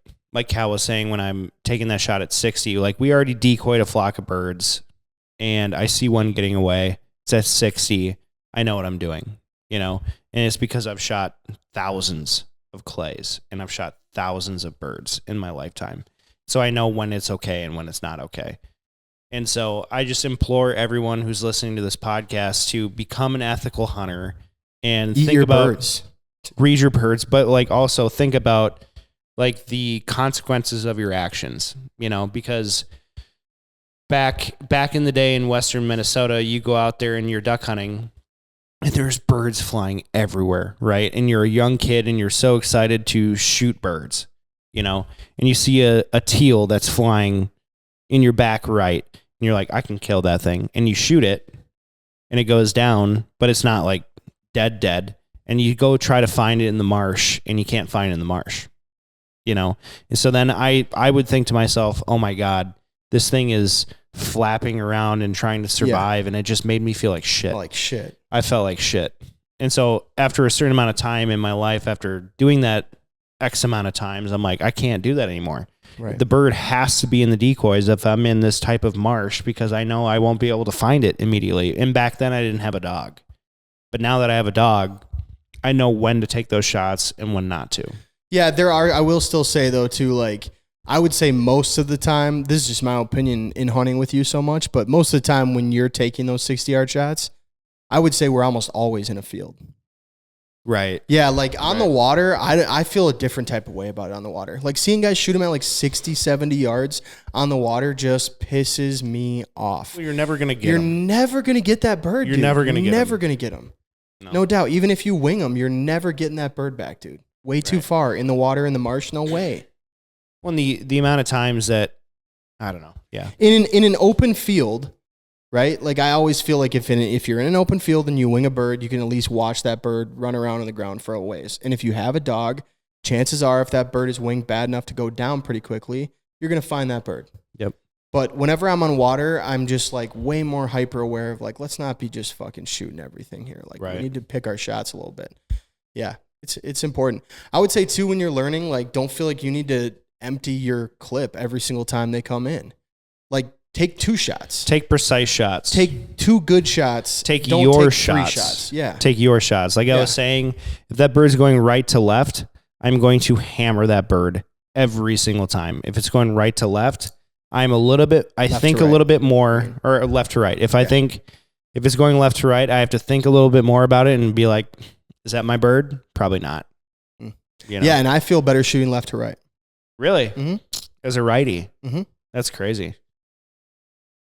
Speaker 1: Cal was saying, when I'm taking that shot at 60, like, we already decoyed a flock of birds and I see one getting away. It's at 60. I know what I'm doing, and it's because I've shot thousands of clays and I've shot thousands of birds in my lifetime. So I know when it's okay and when it's not okay. And so I just implore everyone who's listening to this podcast to become an ethical hunter and
Speaker 2: Eat
Speaker 1: think
Speaker 2: your
Speaker 1: about
Speaker 2: birds.
Speaker 1: Read your birds, but, like, also think about, like, the consequences of your actions, because back in the day in western Minnesota, you go out there and you're duck hunting and there's birds flying everywhere, right? And you're a young kid and you're so excited to shoot birds, and you see a teal that's flying in your back right, and you're like, I can kill that thing. And you shoot it and it goes down, but it's not, like, dead. And you go try to find it in the marsh and you can't find it in the marsh, And so then I would think to myself, oh my God, this thing is flapping around and trying to survive. And it just made me feel like shit. I felt like shit. And so after a certain amount of time in my life, after doing that X amount of times, I'm like, I can't do that anymore.
Speaker 2: Right.
Speaker 1: The bird has to be in the decoys if I'm in this type of marsh because I know I won't be able to find it immediately. And back then I didn't have a dog. But now that I have a dog, I know when to take those shots and when not to.
Speaker 2: Yeah, there are. I will still say, though, too, like, I would say most of the time, this is just my opinion in hunting with you so much, but most of the time when you're taking those 60-yard shots, I would say we're almost always in a field.
Speaker 1: Right.
Speaker 2: Yeah, like on the water, I feel a different type of way about it on the water. Like seeing guys shoot them at like 60, 70 yards on the water just pisses me off.
Speaker 1: Well, you're never going to get
Speaker 2: You're
Speaker 1: them.
Speaker 2: never going to get that bird,
Speaker 1: You're
Speaker 2: dude.
Speaker 1: never going to get
Speaker 2: Never going to get them. No doubt. Even if you wing them, you're never getting that bird back, dude. Way too far. In the water, in the marsh, no way.
Speaker 1: Well, the amount of times that, I don't know. Yeah.
Speaker 2: In an open field, right? Like I always feel like if you're in an open field and you wing a bird, you can at least watch that bird run around on the ground for a ways. And if you have a dog, chances are if that bird is winged bad enough to go down pretty quickly, you're going to find that bird.
Speaker 1: Yep.
Speaker 2: But whenever I'm on water, I'm just like way more hyper aware of like, let's not be just fucking shooting everything here. Like we need to pick our shots a little bit. Yeah, it's important. I would say too, when you're learning, like don't feel like you need to empty your clip every single time they come in. Like take 2 shots.
Speaker 1: Take precise shots.
Speaker 2: Take 2 good shots.
Speaker 1: Take
Speaker 2: Don't
Speaker 1: your
Speaker 2: take 3
Speaker 1: shots.
Speaker 2: shots. Yeah.
Speaker 1: Take your shots. Like I was saying, if that bird's going right to left, I'm going to hammer that bird every single time. If it's going right to left, I'm a little bit, I
Speaker 2: Left
Speaker 1: think
Speaker 2: to
Speaker 1: a
Speaker 2: right.
Speaker 1: little bit more, or left to right. If I think, if it's going left to right, I have to think a little bit more about it and be like, is that my bird? Probably not.
Speaker 2: Mm.
Speaker 1: You know?
Speaker 2: Yeah, and I feel better shooting left to right.
Speaker 1: Really?
Speaker 2: Mm-hmm.
Speaker 1: As a righty?
Speaker 2: Mm-hmm.
Speaker 1: That's crazy.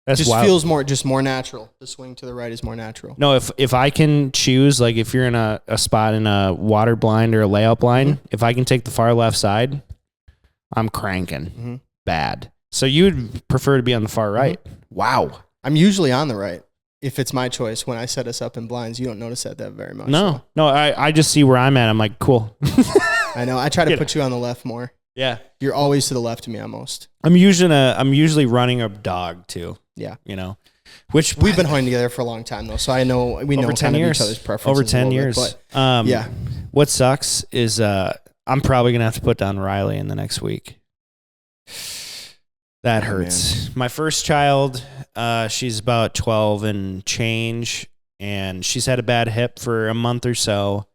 Speaker 1: That's
Speaker 2: just
Speaker 1: wild.
Speaker 2: feels more natural. The swing to the right is more natural.
Speaker 1: No, if I can choose, like if you're in a spot in a water blind or a layout blind, if I can take the far left side, I'm cranking bad. So you'd prefer to be on the far right. Wow.
Speaker 2: I'm usually on the right. If it's my choice, when I set us up in blinds, you don't notice that very much.
Speaker 1: No,
Speaker 2: so.
Speaker 1: no, I just see where I'm at. I'm like, cool.
Speaker 2: I know. I try to put you on the left more.
Speaker 1: Yeah.
Speaker 2: You're always to the left of me almost.
Speaker 1: I'm usually running a dog too.
Speaker 2: Yeah.
Speaker 1: You know, which
Speaker 2: we've been hunting together for a long time though. So I know we know kind of each other's preferences.
Speaker 1: Over 10 years.
Speaker 2: But, yeah.
Speaker 1: What sucks is I'm probably going to have to put down Riley in the next week. That hurts.
Speaker 2: Man.
Speaker 1: My first child, she's about 12 and change, and she's had a bad hip for a month or so,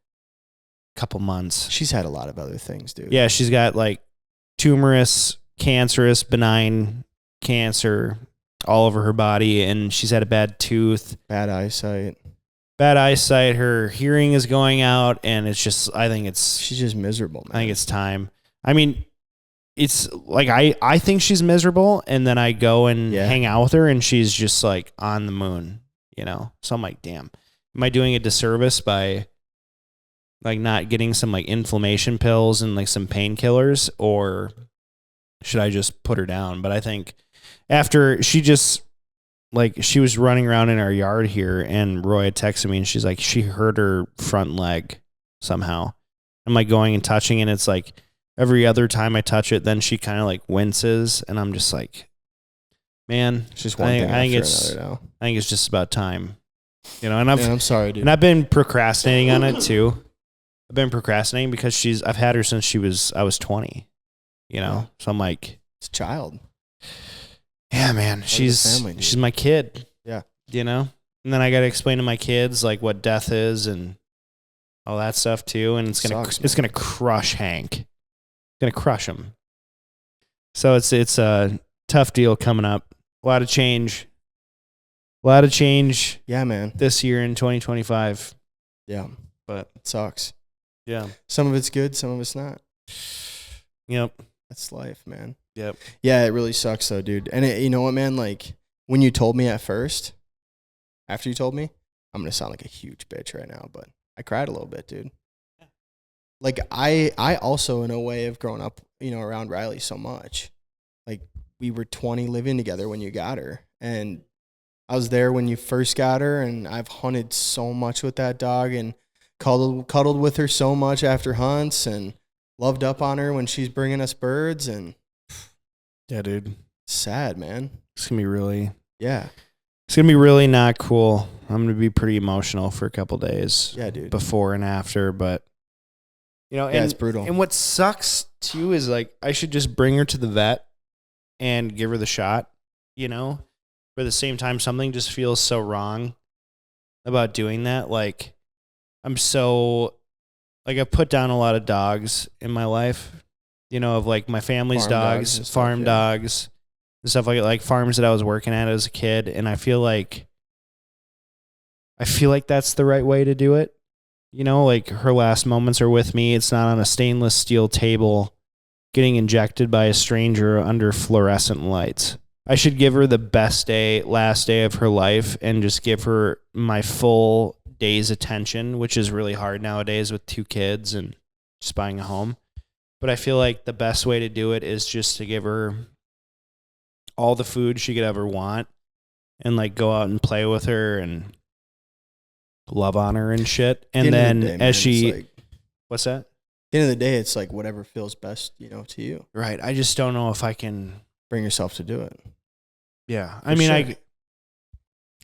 Speaker 1: couple months.
Speaker 2: She's had a lot of other things, dude.
Speaker 1: Yeah, she's got like tumorous, cancerous, benign cancer all over her body, and she's had a bad tooth.
Speaker 2: Bad eyesight.
Speaker 1: Her hearing is going out, and it's just,
Speaker 2: she's just miserable, man.
Speaker 1: I think it's time. I mean, it's like I think she's miserable, and then I go and hang out with her, and she's just like on the moon, you know? So I'm like, damn, am I doing a disservice by like not getting some like inflammation pills and like some painkillers, or should I just put her down? But I think after she was running around in our yard here, and Roy had texted me, and she's like, she hurt her front leg somehow. I'm like going and touching, and it's like, every other time I touch it, then she kind of like winces, and I'm just like, man,
Speaker 2: it's just one thing after another now.
Speaker 1: I think it's just about time, you know. And
Speaker 2: I'm sorry, dude.
Speaker 1: And I've been procrastinating on it too. I've been procrastinating because I've had her since I was 20, you know.
Speaker 2: Yeah.
Speaker 1: So I'm like,
Speaker 2: it's a child.
Speaker 1: Yeah, man, she's my kid.
Speaker 2: Yeah,
Speaker 1: you know. And then I got to explain to my kids like what death is and all that stuff too, and it's gonna crush Hank. Gonna crush him. So it's a tough deal coming up. A lot of change.
Speaker 2: Yeah, man.
Speaker 1: This year in 2025.
Speaker 2: Yeah,
Speaker 1: but
Speaker 2: it sucks.
Speaker 1: Yeah.
Speaker 2: Some of it's good, some of it's not.
Speaker 1: Yep.
Speaker 2: That's life, man.
Speaker 1: Yep.
Speaker 2: Yeah, it really sucks though, dude. And you know what, man? Like when you told me at first, after you told me, I'm gonna sound like a huge bitch right now, but I cried a little bit, dude. Like I also in a way have grown up, you know, around Riley so much. Like we were 20 living together when you got her, and I was there when you first got her, and I've hunted so much with that dog and cuddled with her so much after hunts and loved up on her when she's bringing us birds. And
Speaker 1: yeah, dude,
Speaker 2: sad, man.
Speaker 1: It's gonna be really
Speaker 2: it's
Speaker 1: gonna be really not cool. I'm gonna be pretty emotional for a couple days.
Speaker 2: Yeah, dude.
Speaker 1: Before and after, but. You know,
Speaker 2: it's brutal.
Speaker 1: And what sucks too is like I should just bring her to the vet and give her the shot, you know? But at the same time, something just feels so wrong about doing that. Like, I've put down a lot of dogs in my life, you know, of like my family's dogs, farm dogs, and stuff like farms that I was working at as a kid. And I feel like that's the right way to do it. You know, like her last moments are with me. It's not on a stainless steel table getting injected by a stranger under fluorescent lights. I should give her the last day of her life and just give her my full day's attention, which is really hard nowadays with 2 kids and just buying a home. But I feel like the best way to do it is just to give her all the food she could ever want and like go out and play with her and love on her and shit. And then what's that? At
Speaker 2: the end of the day, it's like whatever feels best, you know, to you.
Speaker 1: Right. I just don't know if I can
Speaker 2: bring yourself to do it.
Speaker 1: Yeah. I mean, I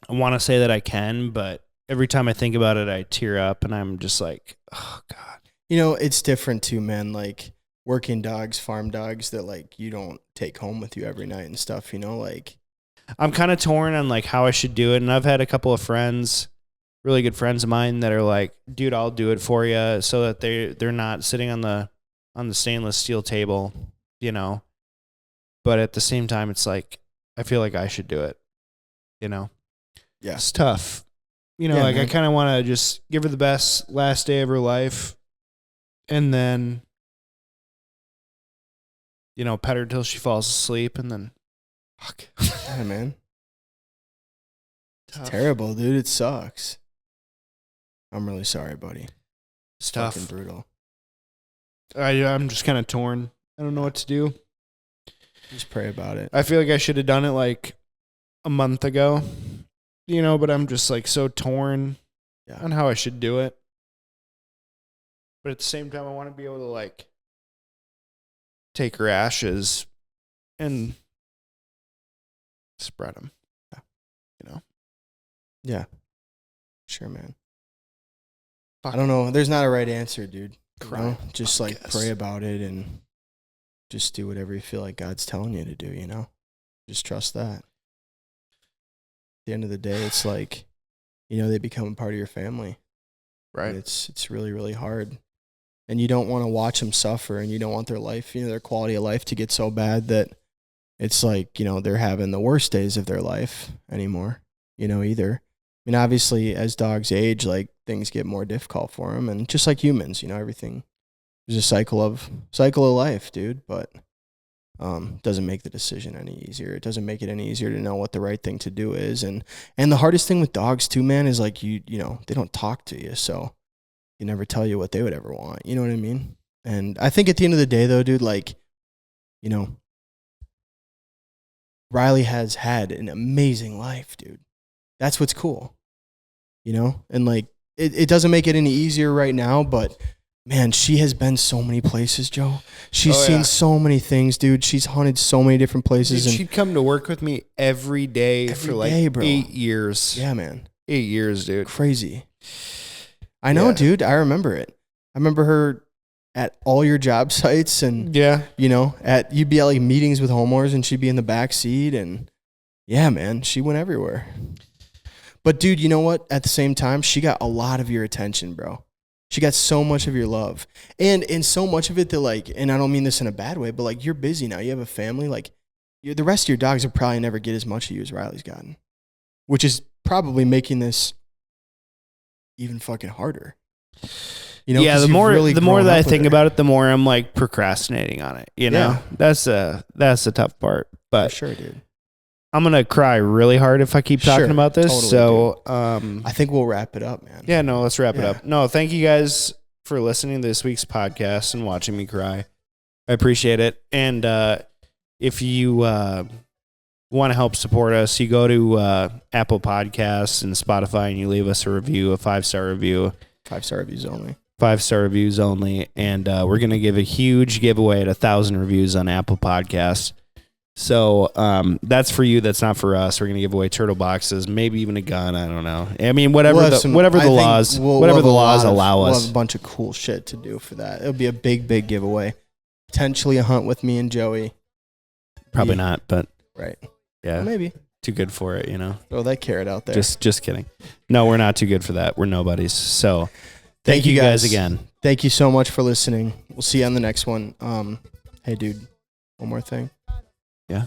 Speaker 1: want to say that I can, but every time I think about it, I tear up and I'm just like, oh God.
Speaker 2: You know, it's different too, man. Like working dogs, farm dogs that like you don't take home with you every night and stuff, you know, like
Speaker 1: I'm kind of torn on like how I should do it. And I've had a couple of friends, really good friends of mine that are like, dude, I'll do it for you so that they're not sitting on the stainless steel table, you know. But at the same time, it's like, I feel like I should do it, you know.
Speaker 2: Yeah.
Speaker 1: It's tough. You know, like man. I kind of want to just give her the best last day of her life and then, you know, pet her till she falls asleep and then, fuck.
Speaker 2: Yeah, man. It's terrible, dude. It sucks. I'm really sorry, buddy.
Speaker 1: It's tough.
Speaker 2: Fucking brutal.
Speaker 1: I'm just kind of torn. I don't know what to do.
Speaker 2: Just pray about it.
Speaker 1: I feel like I should have done it like a month ago, you know, but I'm just like so torn on how I should do it. But at the same time, I want to be able to like take her ashes and spread them, you know?
Speaker 2: Yeah. Sure, man. I don't know. There's not a right answer, dude. You know? Just like pray about it and just do whatever you feel like God's telling you to do, you know? Just trust that. At the end of the day, it's like, you know, they become a part of your family.
Speaker 1: Right.
Speaker 2: And it's really, really hard. And you don't want to watch them suffer and you don't want their life, you know, their quality of life to get so bad that it's like, you know, they're having the worst days of their life anymore, you know, either. I mean, obviously, as dogs age, like, things get more difficult for them. And just like humans, you know, everything is a cycle of life, dude. But doesn't make the decision any easier. It doesn't make it any easier to know what the right thing to do is. And the hardest thing with dogs, too, man, is, like, you know, they don't talk to you. So they never tell you what they would ever want. You know what I mean? And I think at the end of the day, though, dude, like, you know, Riley has had an amazing life, dude. That's what's cool, you know? And like, it doesn't make it any easier right now, but man, she has been so many places, Joe. She's seen so many things, dude. She's hunted so many different places.
Speaker 1: Dude, she'd come to work with me every day for like 8 years.
Speaker 2: Yeah, man.
Speaker 1: 8 years, dude.
Speaker 2: Crazy. I know, dude. I remember it. I remember her at all your job sites and, you know, you'd be at like meetings with homeowners and she'd be in the back seat and yeah, man, she went everywhere. But dude, you know what? At the same time, she got a lot of your attention, bro. She got so much of your love. And so much of it that like, and I don't mean this in a bad way, but like you're busy now. You have a family. Like the rest of your dogs will probably never get as much of you as Riley's gotten, which is probably making this even fucking harder. You know,
Speaker 1: yeah, the more that I think about it, the more I'm like procrastinating on it. You know, that's the tough part. But
Speaker 2: for sure, dude.
Speaker 1: I'm gonna cry really hard if I keep talking about this. Totally, so
Speaker 2: I think we'll wrap it up, man.
Speaker 1: Yeah, no, let's wrap it up. No, thank you guys for listening to this week's podcast and watching me cry. I appreciate it. And if you want to help support us, you go to Apple Podcasts and Spotify and you leave us a review, a 5-star review.
Speaker 2: 5-star reviews only.
Speaker 1: 5-star reviews only. And we're gonna give a huge giveaway at 1,000 reviews on Apple Podcasts. So that's for you. That's not for us. We're gonna give away turtle boxes, maybe even a gun. I don't know. I mean, whatever the laws allow us.
Speaker 2: We'll have a bunch of cool shit to do for that. It'll be a big giveaway. Potentially a hunt with me and Joey.
Speaker 1: Probably not, but
Speaker 2: right.
Speaker 1: Yeah,
Speaker 2: well, maybe
Speaker 1: too good for it.
Speaker 2: Throw that carrot out there.
Speaker 1: Just kidding. No, we're not too good for that. We're nobodies. So thank you guys again.
Speaker 2: Thank you so much for listening. We'll see you on the next one. Hey, dude, one more thing.
Speaker 1: Yeah.